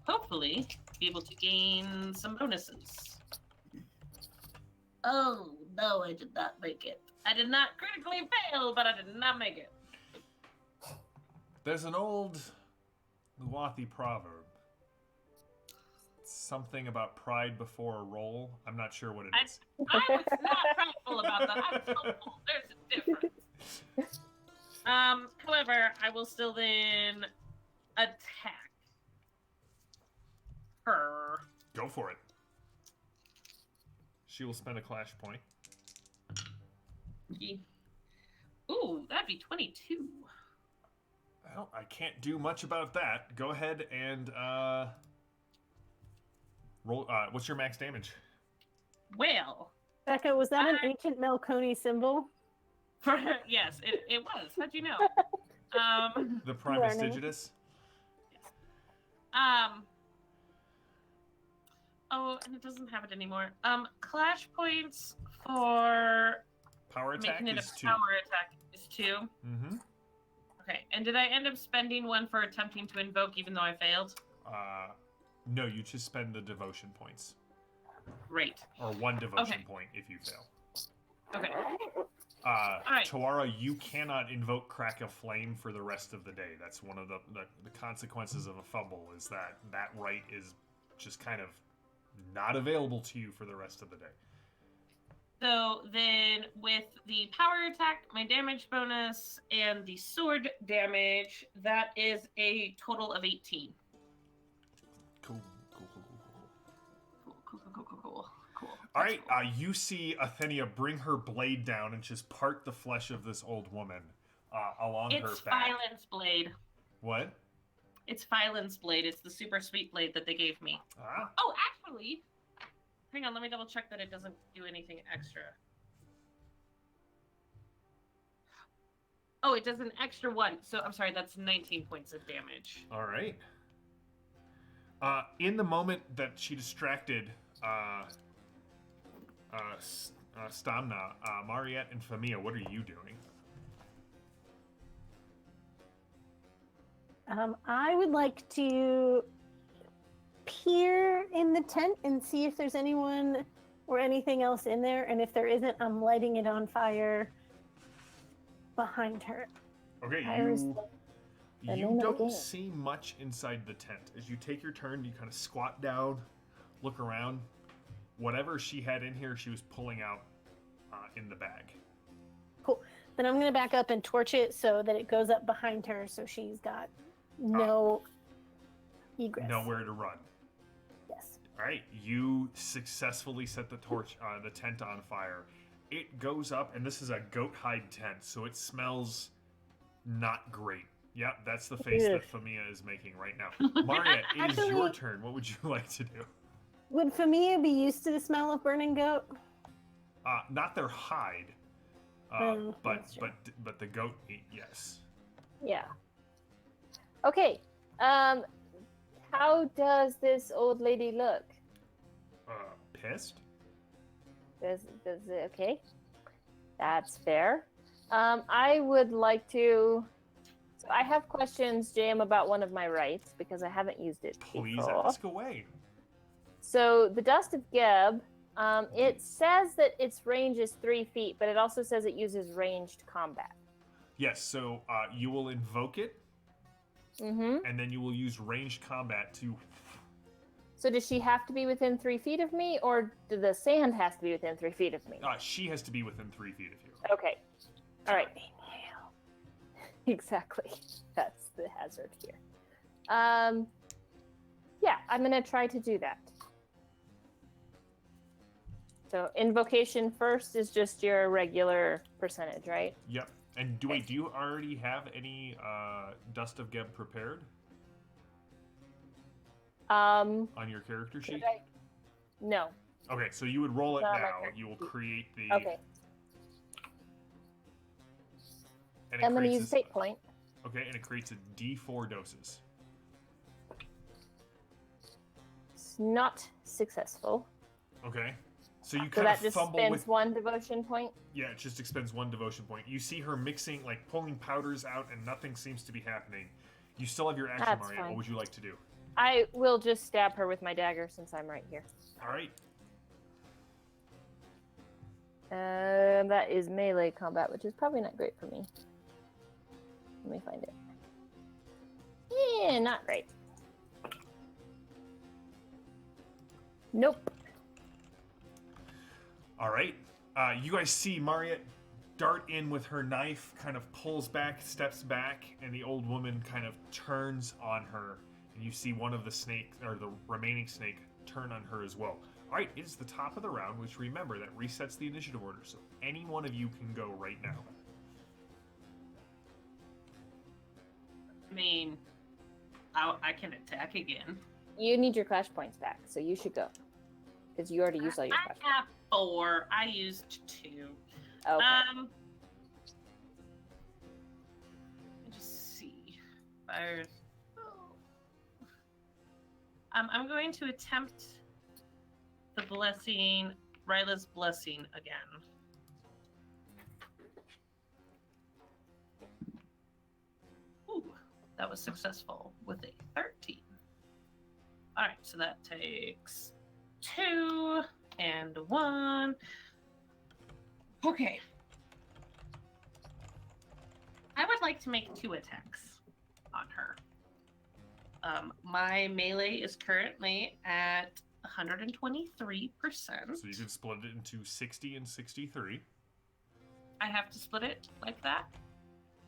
hopefully be able to gain some bonuses. Oh, no, I did not make it. I did not critically fail, but I did not make it. There's an old Luwathi proverb. Something about pride before a roll. I'm not sure what it is. I was not prideful about that. I was hopeful. There's a difference. However, I will still then attack her. Go for it. She will spend a clash point. Ooh, that'd be 22. Well, I can't do much about that. Go ahead and roll. What's your max damage? Well, Becca, was that an ancient Melkoni symbol? yes, it was. How'd you know? The Primus Learning. Digitus? Oh, and it doesn't have it anymore. Clash points for Power attack making it is a 2. power attack is 2. Mm-hmm. Okay, and did I end up spending one for attempting to invoke even though I failed? No, you just spend the devotion points. Great. Or 1 devotion Okay. point if you fail. Okay. Alright. Tawara, you cannot invoke Crack of Flame for the rest of the day. That's one of the consequences of a fumble, is that right is just kind of not available to you for the rest of the day. So then with the power attack, my damage bonus, and the sword damage, that is a total of 18. Cool. Cool. All right, you see Athenia bring her blade down and just part the flesh of this old woman along her It's back. Phylan's blade. What? It's Phylan's blade. It's the super sweet blade that they gave me. Ah, Oh, actually, hang on. Let me double check that it doesn't do anything extra. Oh, it does an extra 1. So I'm sorry. That's 19 points of damage. all right. In the moment that she distracted Stamna, Mariette, and Famia, what are you doing? I would like to peer in the tent and see if there's anyone or anything else in there. And if there isn't, I'm lighting it on fire behind her. Okay, Iris, the name you of the don't game. see much inside the tent. As you take your turn, you kind of squat down, look around. Whatever she had in here, she was pulling out in the bag. Cool. Then I'm going to back up and torch it so that it goes up behind her so she's got no egress. Nowhere to run. Yes. All right, you successfully set the tent on fire. It goes up, and this is a goat hide tent, so it smells not great. Yep, that's the face that Famia is making right now. Maria, it is your Actually- turn. What would you like to do? Would Famia be used to the smell of burning goat? Not their hide, but that's true. but the goat meat, yes. Yeah. Okay. How does this old lady look? Pissed? Does it okay? That's fair. I would like to. So I have questions, Jam, about one of my rights because I haven't used it Please before. ask away. So the Dust of Geb, it says that its range is 3 feet, but it also says it uses ranged combat. Yes, so you will invoke it, Mm-hmm. and then you will use ranged combat to. So does she have to be within 3 feet of me, or do the sand has to be within 3 feet of me? She has to be within 3 feet of you. Okay. All right. Exactly. That's the hazard here. Yeah, I'm gonna try to do that. So invocation first is just your regular percentage, right? Yep. And do you already have any Dust of Geb prepared on your character sheet? No. Okay, so you would roll it Not on my now. character You will sheet. create the. Okay. And it I'm gonna creates use a fate point. Okay, and it creates a D4 doses. It's not successful. Okay. So you So kind that of just fumble spends with. 1 devotion point. Yeah, it just expends 1 devotion point. You see her mixing, like pulling powders out, and nothing seems to be happening. You still have your action, That's Maria. fine. What would you like to do? I will just stab her with my dagger since I'm right here. All right. That is melee combat, which is probably not great for me. Let me find it. Yeah, not great. Nope. All right. You guys see Mariette dart in with her knife, kind of pulls back, steps back, and the old woman kind of turns on her. And you see one of the snake, or the remaining snake, turn on her as well. All right, it is the top of the round, which remember, that resets the initiative order. So any one of you can go right now. I mean, I can attack again. You need your clash points back, so you should go. Because you already used all your I clash have 4. I used 2. points. Okay. Let me just see. Fires. Oh. I'm going to attempt the blessing, Ryla's blessing again. Ooh, that was successful with a 13. All right, so that takes 2 and 1. Okay. I would like to make 2 attacks on her. My melee is currently at 123%. So you can split it into 60 and 63. I have to split it like that?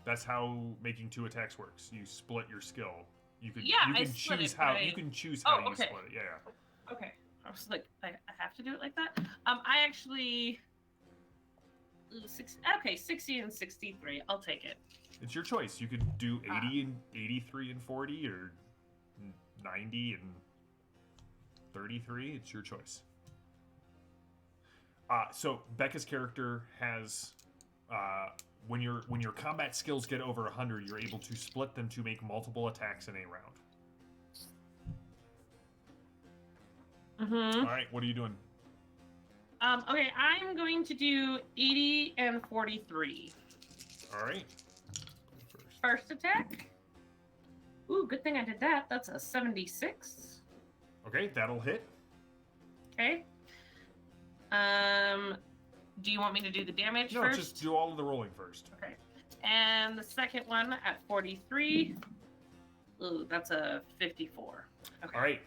That's how making 2 attacks works. You split your skill. You can Yeah, you I can split choose it, how but you I- can choose how Oh, you okay. split it. Yeah. Okay. I was like, I have to do it like that? I actually... Okay, 60 and 63. I'll take it. It's your choice. You could do 80 and 83 and 40 or 90 and 33. It's your choice. So Becca's character has when your combat skills get over 100, you're able to split them to make multiple attacks in a round. Mm-hmm. All right, what are you doing? Okay, I'm going to do 80 and 43. All right. First attack. Ooh, good thing I did that. That's a 76. Okay, that'll hit. Okay. Do you want me to do the damage No, first? just do all of the rolling first. Okay. And the second one at 43. Ooh, that's a 54. Okay. All right.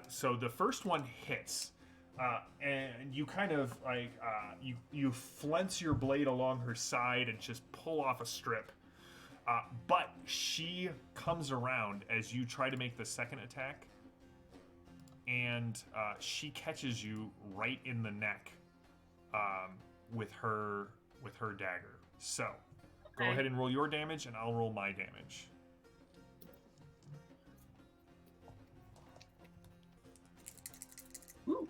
So the first one hits, and you kind of like you flense your blade along her side and just pull off a strip. But she comes around as you try to make the second attack, and she catches you right in the neck with her dagger. So go Okay. ahead and roll your damage, and I'll roll my damage. Ooh.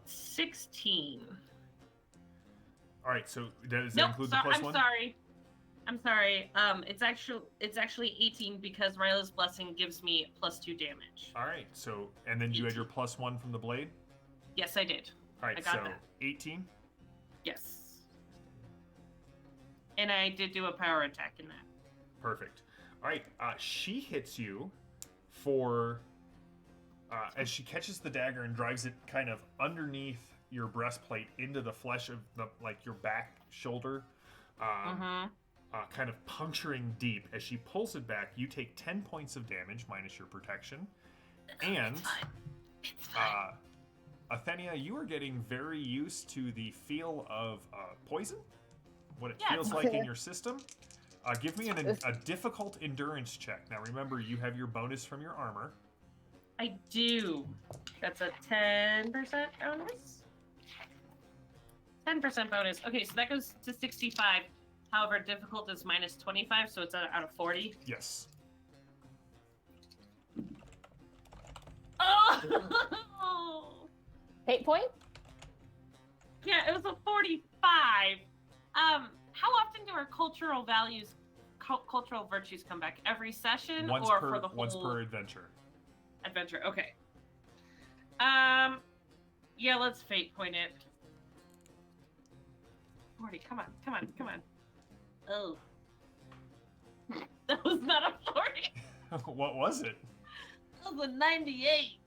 16. All right. So does that include the plus I'm one? sorry. I'm sorry. It's actually 18 because Ryla's blessing gives me +2 damage. All right. So and then you had your plus one from the blade. Yes, I did. All right. I got So that. 18. Yes. And I did do a power attack in that. Perfect. All right. She hits you for as she catches the dagger and drives it kind of underneath your breastplate into the flesh of the your back shoulder, kind of puncturing deep. As she pulls it back, you take 10 points of damage minus your protection, and Athenia, you are getting very used to the feel of poison, what it feels like in your system. Give me a difficult endurance check. Now remember, you have your bonus from your armor. I do. That's a 10% bonus? 10% bonus. Okay, so that goes to 65. However, difficult is minus 25, so it's out of 40. Yes. Oh! Fate point? Yeah, it was a 45. How often do our cultural values, cultural virtues come back? Every session Once or per for the whole once per adventure. adventure? Okay. Yeah, let's fate point it. 40, come on. Oh. That was not a 40. What was it? That was a 98.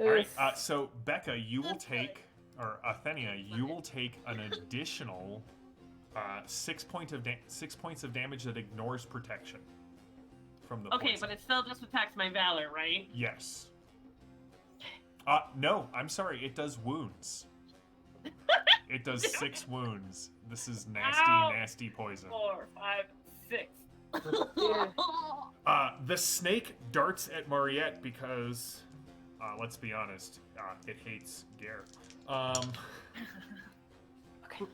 All right. So Becca, you will take, or Athenia, you will take an additional 6 points of damage that ignores protection from the Okay, poison. but it still just attacks my valor, right? Yes. No, I'm sorry. It does wounds. It does 6 wounds. This is nasty, Ow. nasty poison. 4, 5, 6. The snake darts at Mariette because, let's be honest, it hates Gare. Okay.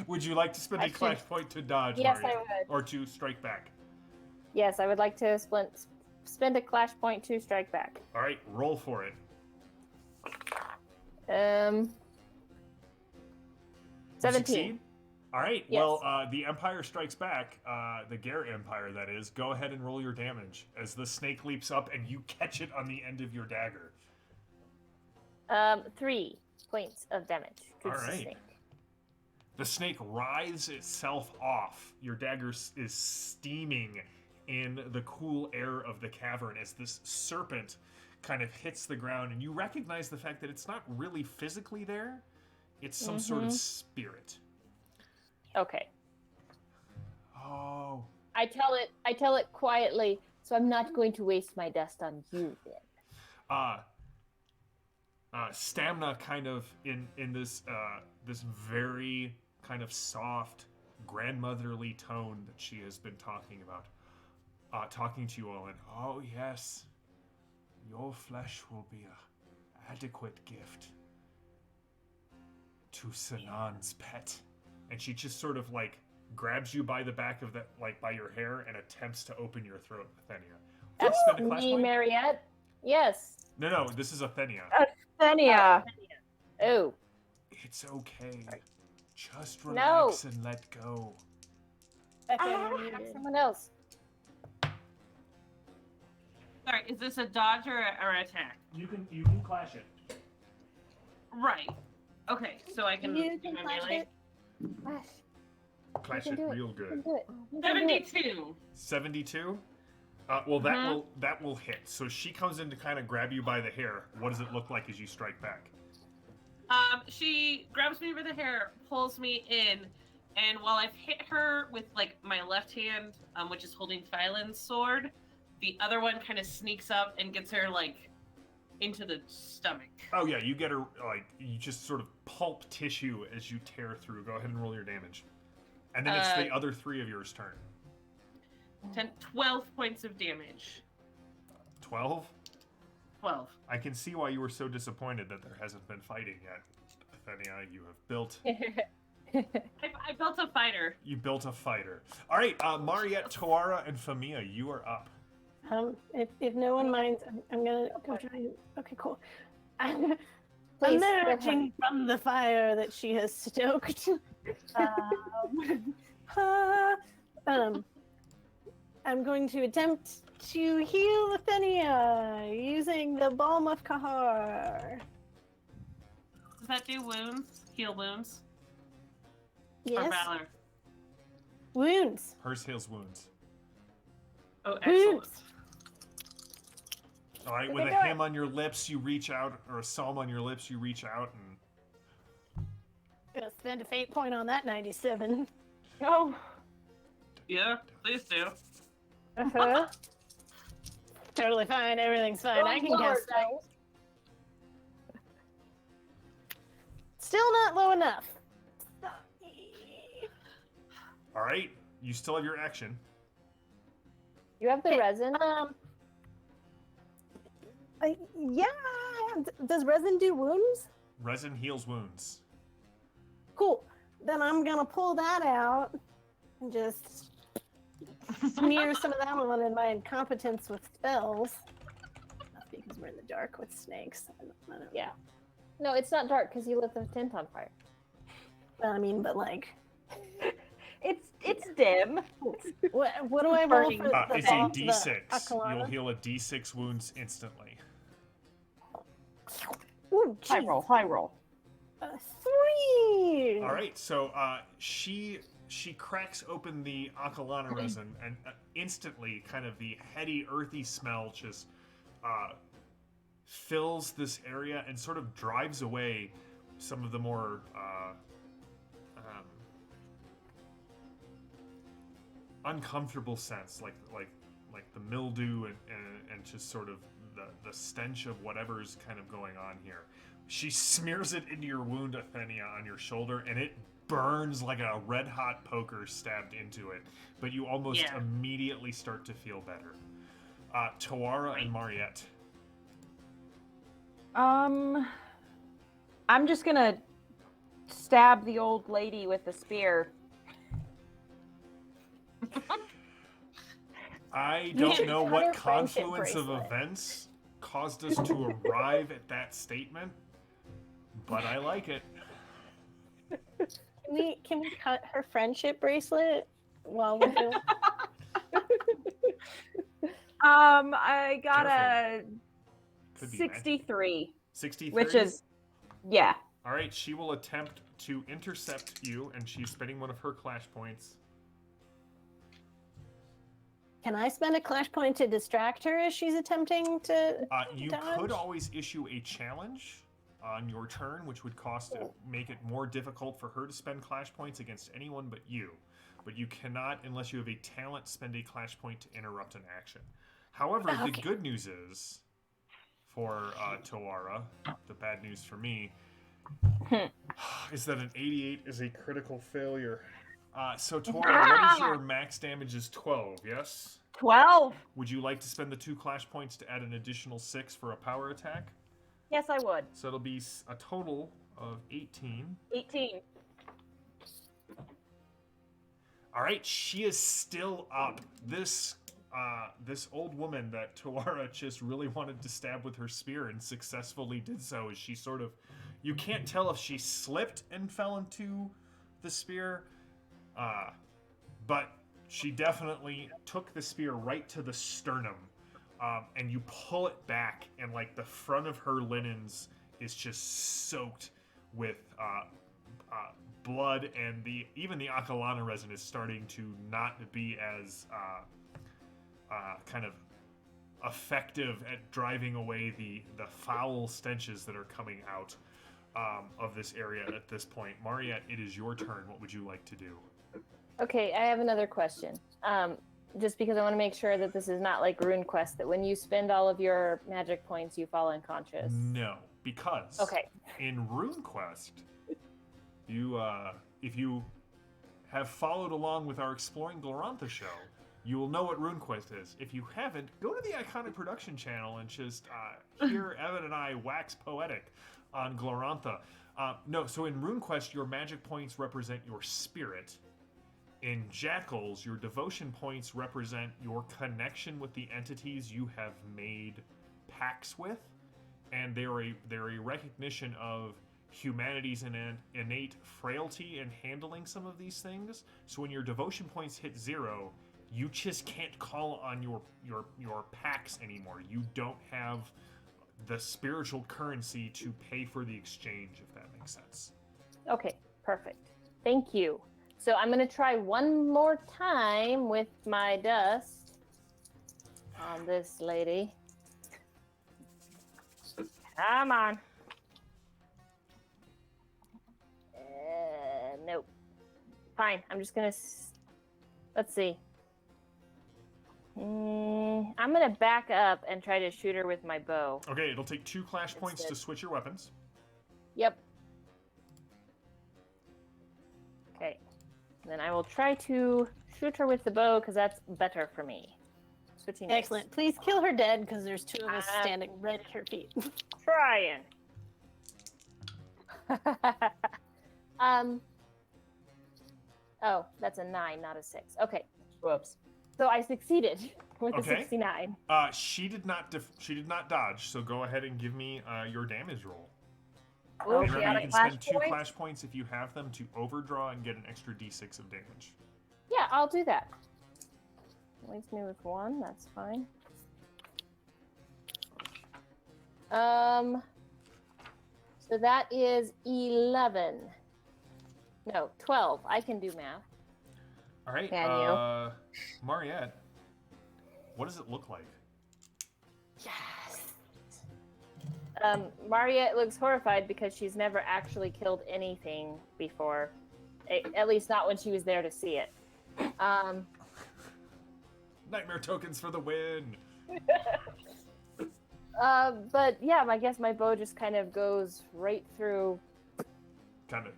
Would you like to spend a clash point to dodge, Yes, Mariette? I would. Or to strike back? Yes, I would like to spend a clash point to strike back. All right, roll for it. 17. Succeed? All right, Yes. well, the Empire strikes back, the Gare Empire, that is. Go ahead and roll your damage as the snake leaps up and you catch it on the end of your dagger. 3 points of damage. To All the right. snake. The snake writhes itself off. Your dagger is steaming in the cool air of the cavern as this serpent kind of hits the ground, and you recognize the fact that it's not really physically there. It's some sort of spirit. Okay. Oh. I tell it quietly, so I'm not going to waste my dust on you then. Stamina kind of in this this very kind of soft grandmotherly tone that she has been talking about, talking to you all, and oh yes, your flesh will be a adequate gift to Cenon's pet. And she just sort of like grabs you by the back of that, like by your hair, and attempts to open your throat, Athenia. That's Spend a clash me, point? Mariette. Yes. No, this is Athenia. Athenia. Oh. It's okay. Just No. relax and let go. Someone else. Sorry, is this a dodge or attack? You can clash it. Right. Okay, so I can You do can my flash melee. it. Flash. Clash can it do it. real You can good. do it. You can do it. 72. 72. Well, that will hit. So she comes in to kind of grab you by the hair. What does it look like as you strike back? She grabs me by the hair, pulls me in, and while I've hit her with like my left hand, which is holding Thylan's sword, the other one kind of sneaks up and gets her like into the stomach. Oh yeah, you get her like you just sort of pulp tissue as you tear through. Go ahead and roll your damage, and then it's the other 3 of yours' turn. 12 points of damage. 12. 12. I can see why you were so disappointed that there hasn't been fighting yet. Athenia, you have built. I built a fighter. You built a fighter. All right, Mariette, Toara, and Famia, you are up. If no one minds, I'm gonna go try and... Okay, cool. Please, Emerging from the fire that she has stoked. I'm going to attempt to heal Athenia using the Balm of Kahar. Does that do wounds? Heal wounds? Or Yes. valor? Wounds. Hers heals wounds. Oh, excellent. Wounds. All right, Okay, with a go hymn on your lips, you reach out, or a psalm on your lips, you reach out and... Gonna spend a fate point on that 97. Oh. Yeah, please do. Uh-huh. Totally fine. Everything's fine. I can cast spells. Still not low enough. All right, you still have your action. You have the resin. Yeah. Does resin do wounds? Resin heals wounds. Cool. Then I'm gonna pull that out and just smear some of that one in my incompetence with spells. That's because we're in the dark with snakes. I don't Yeah. No, it's not dark because you lit the tent on fire. Well, I mean, but like, It's dim. what do I roll Burning. for the It's a bomb- D6. the Akalana? You'll heal a D6 wounds instantly. Ooh, High geez. roll, high roll. 3. All right, so she cracks open the Akalana resin, and instantly, kind of the heady, earthy smell just fills this area and sort of drives away some of the more uncomfortable scents, like the mildew and just sort of the stench of whatever's kind of going on here. She smears it into your wound, Athenia, on your shoulder, and it burns like a red-hot poker stabbed into it. But you almost immediately start to feel better. Toara and Mariette. I'm just gonna stab the old lady with the spear. I don't know Cut what her friendship confluence of bracelet. events caused us to arrive at that statement, but I like it. Can we cut her friendship bracelet while we're doing? I got a Could be 63, 63. which is, yeah. All right, she will attempt to intercept you, and she's spending one of her clash points. Can I spend a clash point to distract her as she's attempting to? You dodge? could always issue a challenge on your turn, which would make it more difficult for her to spend clash points against anyone but you. But you cannot, unless you have a talent, spend a clash point to interrupt an action. However, the good news is, for Toara, the bad news for me, is that an 88 is a critical failure. So Toara, what is your max damage is 12, yes? 12. Would you like to spend the 2 clash points to add an additional 6 for a power attack? Yes, I would. So it'll be a total of 18. 18. All right, she is still up. This old woman that Toara just really wanted to stab with her spear and successfully did so. As she sort of, you can't tell if she slipped and fell into the spear, but she definitely took the spear right to the sternum, and you pull it back, and like the front of her linens is just soaked with blood and even the Akalana resin is starting to not be as kind of effective at driving away the foul stenches that are coming out of this area at this point. Mariette, it is your turn. What would you like to do? Okay, I have another question. Just because I want to make sure that this is not like RuneQuest, that when you spend all of your magic points, you fall unconscious. No, because in RuneQuest, if you have followed along with our Exploring Glorantha show, you will know what RuneQuest is. If you haven't, go to the Iconic Production channel and just hear Evan and I wax poetic on Glorantha. No, so in RuneQuest, your magic points represent your spirit. In Jackals, your devotion points represent your connection with the entities you have made pacts with, and they're a recognition of humanity's innate frailty in handling some of these things. So when your devotion points hit 0, you just can't call on your pacts anymore. You don't have the spiritual currency to pay for the exchange, if that makes sense. Okay, perfect. Thank you. So I'm going to try one more time with my dust on this lady. Come on. Nope. Fine. I'm just going to... Let's see. I'm going to back up and try to shoot her with my bow. Okay, it'll take 2 clash points to switch your weapons. Yep. Okay. Then I will try to shoot her with the bow because that's better for me. Switching. Excellent. Please kill her dead because there's 2 of us standing right at her feet. Trying. Oh, that's a 9, not a 6. Okay. Whoops. So I succeeded with a 69. She did not dodge. So go ahead and give me your damage roll. Oh, Remember, you can spend 2 clash points if you have them to overdraw and get an extra d6 of damage. Yeah, I'll do that. Leaves me with 1. That's fine. So that is 11. No, 12. I can do math. All right. Can you? Mariette, what does it look like? Yes. Mariette looks horrified because she's never actually killed anything before. At least not when she was there to see it. Nightmare tokens for the win. But yeah, I guess my bow just kind of goes right through. Kind of,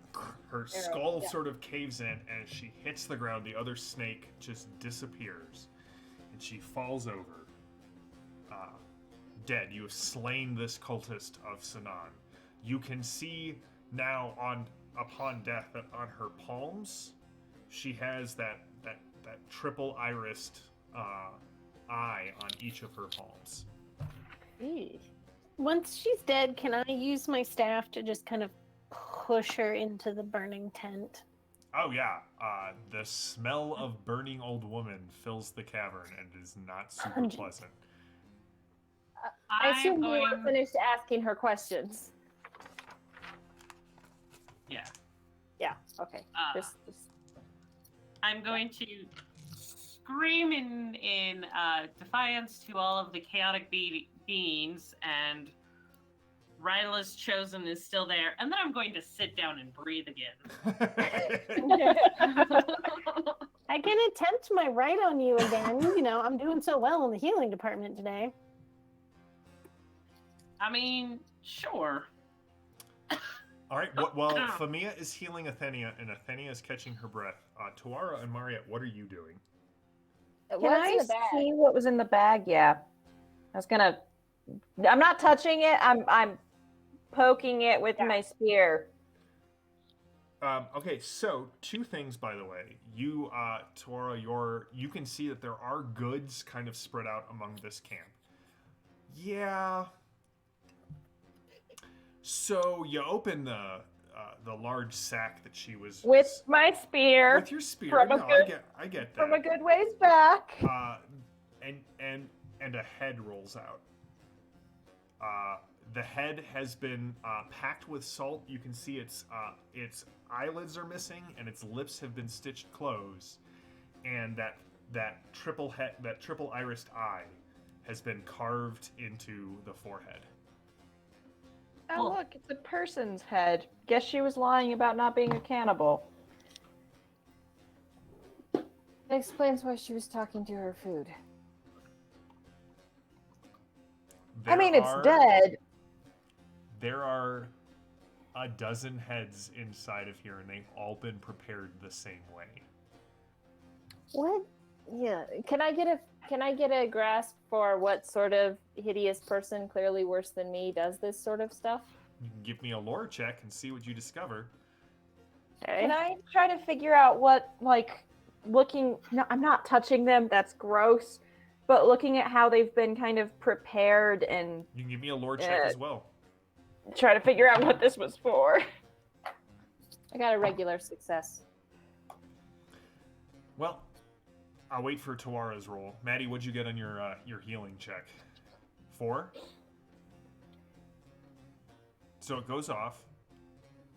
her skull sort of caves in, and as she hits the ground, the other snake just disappears, and she falls over, dead. You have slain this cultist of Ceenon. You can see now, upon death, that on her palms, she has that triple irised eye on each of her palms. Once she's dead, can I use my staff to just kind of push her into the burning tent? Oh yeah, the smell of burning old woman fills the cavern and is not super pleasant. I assume we were finished asking her questions. Yeah. Yeah, okay. Just... I'm going to scream in defiance to all of the chaotic beings, and Ryla's Chosen is still there, and then I'm going to sit down and breathe again. I can attempt my right on you again. You know, I'm doing so well in the healing department today. I mean, sure. All right, while Famia is healing Athenia and Athenia is catching her breath, Tuara and Mariette, what are you doing? Can I see what was in the bag? Yeah. I'm not touching it. I'm poking it with my spear. Okay, so 2 things, by the way. You, Tuara, you can see that there are goods kind of spread out among this camp. Yeah. So you open the large sack that she was with my spear. With your spear. I get that. From a good ways back. And a head rolls out. The head has been packed with salt. You can see its eyelids are missing and its lips have been stitched closed, and that triple irised eye has been carved into the forehead. Oh, Cool. look, it's a person's head. Guess she was lying about not being a cannibal. That explains why she was talking to her food. I mean, it's dead. There are a dozen heads inside of here, and they've all been prepared the same way. What? Yeah. Can I get a grasp for what sort of hideous person, clearly worse than me, does this sort of stuff? You can give me a lore check and see what you discover. Okay. Can I try to figure out what, like, looking... No, I'm not touching them. That's gross. But looking at how they've been kind of prepared and You can give me a lore check as well. try to figure out what this was for. I got a regular success. Well, I'll wait for Tawara's roll. Maddie, what'd you get on your healing check? 4? So it goes off,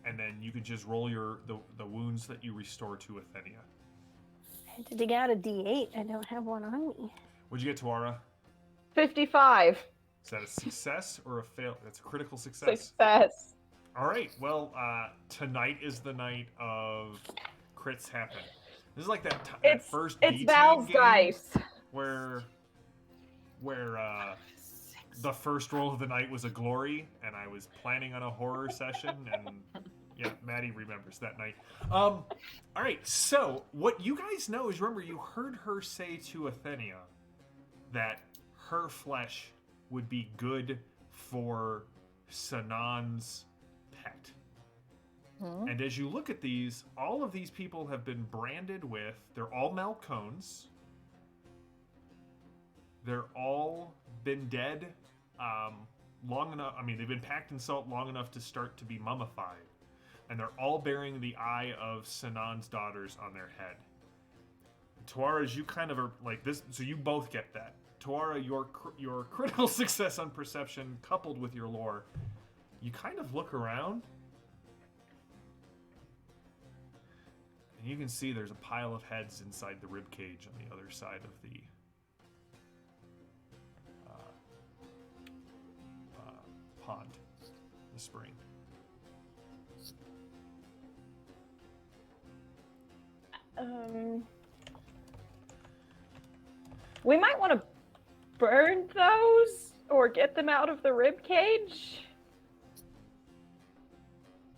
and then you can just roll the wounds that you restore to Athenia. I had to dig out a D8. I don't have one on me. What'd you get, Tawara? 55. Is that a success or a fail? That's a critical success. Success. All right. Well, tonight is the night of crits happen. This is like that first It's DT Val's game dice. where the first roll of the night was a glory, and I was planning on a horror session, and yeah, Maddie remembers that night. All right. So what you guys know is, remember, you heard her say to Athenia that her flesh would be good for Ceenon's pet. Hmm? And as you look at these, all of these people have been branded with, they're all Malcones. They're all been dead long enough, I mean, they've been packed in salt long enough to start to be mummified. And they're all bearing the eye of Ceenon's daughters on their head. Tawara, as you kind of are like this, so you both get that. Tawara, your critical success on perception coupled with your lore, you kind of look around, and you can see there's a pile of heads inside the rib cage on the other side of the pond, the spring. We might want to burn those or get them out of the rib cage.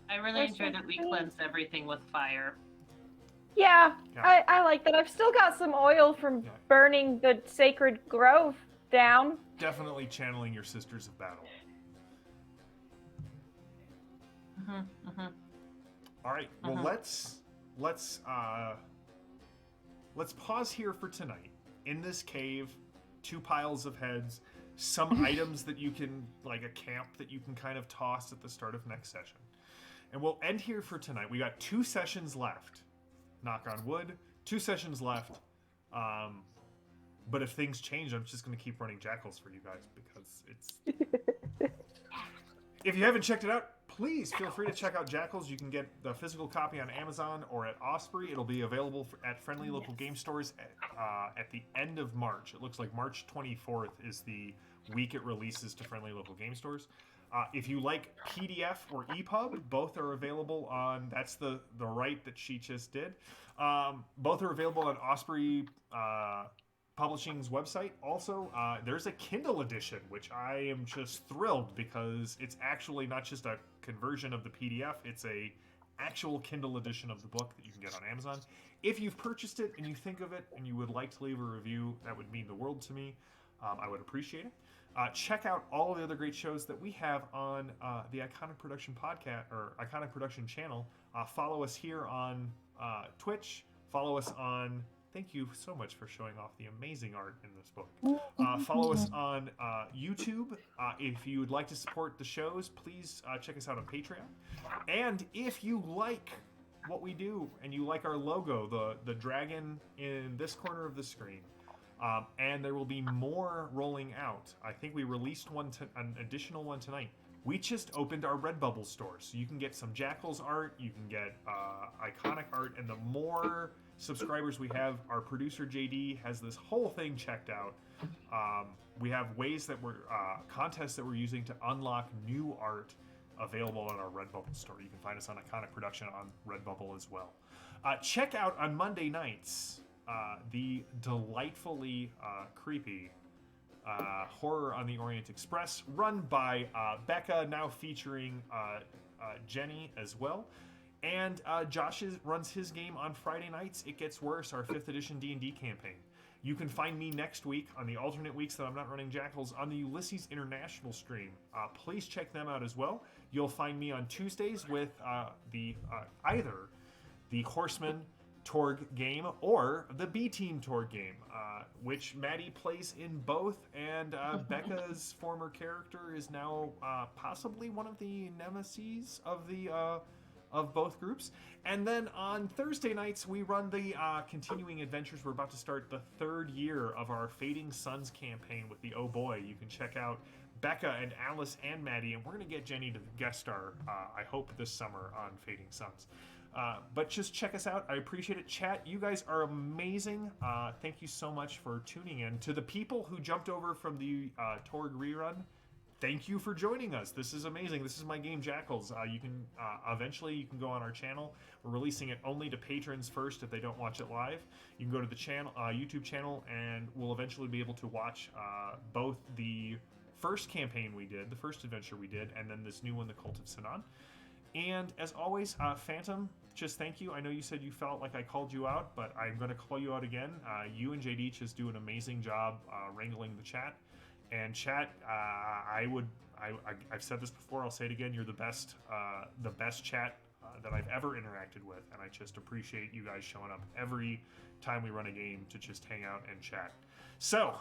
I really enjoy that we cleanse everything with fire. Yeah, Yeah. I like that. I've still got some oil from Yeah. burning the sacred grove down. Definitely channeling your sisters of battle. All right. Well, let's pause here for tonight. In this cave, 2 piles of heads, some items that you can, like a camp that you can kind of toss at the start of next session. And we'll end here for tonight. We got 2 sessions left. Knock on wood. 2 sessions left. But if things change, I'm just going to keep running Jackals for you guys because it's... If you haven't checked it out, please feel free to check out Jackals. You can get the physical copy on Amazon or at Osprey. It'll be available at friendly local game stores at the end of March. It looks like March 24th is the week it releases to friendly local game stores. If you like PDF or EPUB, both are available on, that's the right that she just did. Both are available on Osprey Publishing's website. Also, there's a Kindle edition, which I am just thrilled because it's actually not just a conversion of the PDF, it's a actual Kindle edition of the book that you can get on Amazon. If you've purchased it and you think of it and you would like to leave a review, that would mean the world to me. I would appreciate it. Check out all of the other great shows that we have on the Iconic Production podcast or Iconic Production channel. Follow us here on Twitch. Follow us on... Thank you so much for showing off the amazing art in this book. Follow us on YouTube. If you would like to support the shows, please check us out on Patreon. And if you like what we do and you like our logo, the dragon in this corner of the screen, and there will be more rolling out. I think we released an additional one tonight. we just opened our Redbubble store, so you can get some Jackals art, you can get iconic art, and the more subscribers we have, our producer JD has this whole thing checked out. We have ways that we're contests that we're using to unlock new art available on our Redbubble store. You can find us on Iconic Production on Redbubble as well. Check out on Monday nights the delightfully creepy Horror on the Orient Express, run by Becca, now featuring Jenny as well. And Josh runs his game on Friday nights. It Gets Worse, our 5th edition D&D campaign. You can find me next week on the alternate weeks that I'm not running Jackals on the Ulysses International stream. Please check them out as well. You'll find me on Tuesdays with either the Horseman Torg game or the B-Team Torg game, which Maddie plays in both, and Becca's former character is now possibly one of the nemeses of both groups. And then on Thursday nights, we run the continuing adventures. We're about to start the 3rd year of our Fading Suns campaign with the Oh Boy. You can check out Becca and Alice and Maddie, and we're going to get Jenny to guest star, I hope, this summer on Fading Suns. But just check us out. I appreciate it. Chat, you guys are amazing. Thank you so much for tuning in. To the people who jumped over from the Torg rerun, thank you for joining us. This is amazing. This is my game Jackals. You can eventually you can go on our channel. We're releasing it only to patrons first if they don't watch it live. You can go to the channel, YouTube channel, and we'll eventually be able to watch both the first campaign we did, the first adventure we did, and then this new one, the Cult of Ceenon. And as always, Phantom, just thank you. I know you said you felt like I called you out, but I'm going to call you out again. You and JD just do an amazing job wrangling the chat. And chat, I've said this before, I'll say it again, you're the best chat that I've ever interacted with, and I just appreciate you guys showing up every time we run a game to just hang out and chat. So,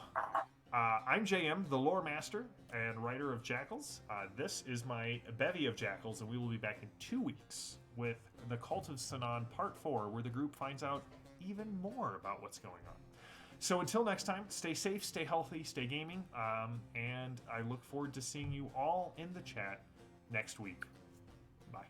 I'm JM, the lore master and writer of Jackals. This is my bevy of Jackals, and we will be back in 2 weeks with the Cult of Ceenon Part 4, where the group finds out even more about what's going on. So until next time, stay safe, stay healthy, stay gaming, and I look forward to seeing you all in the chat next week. Bye.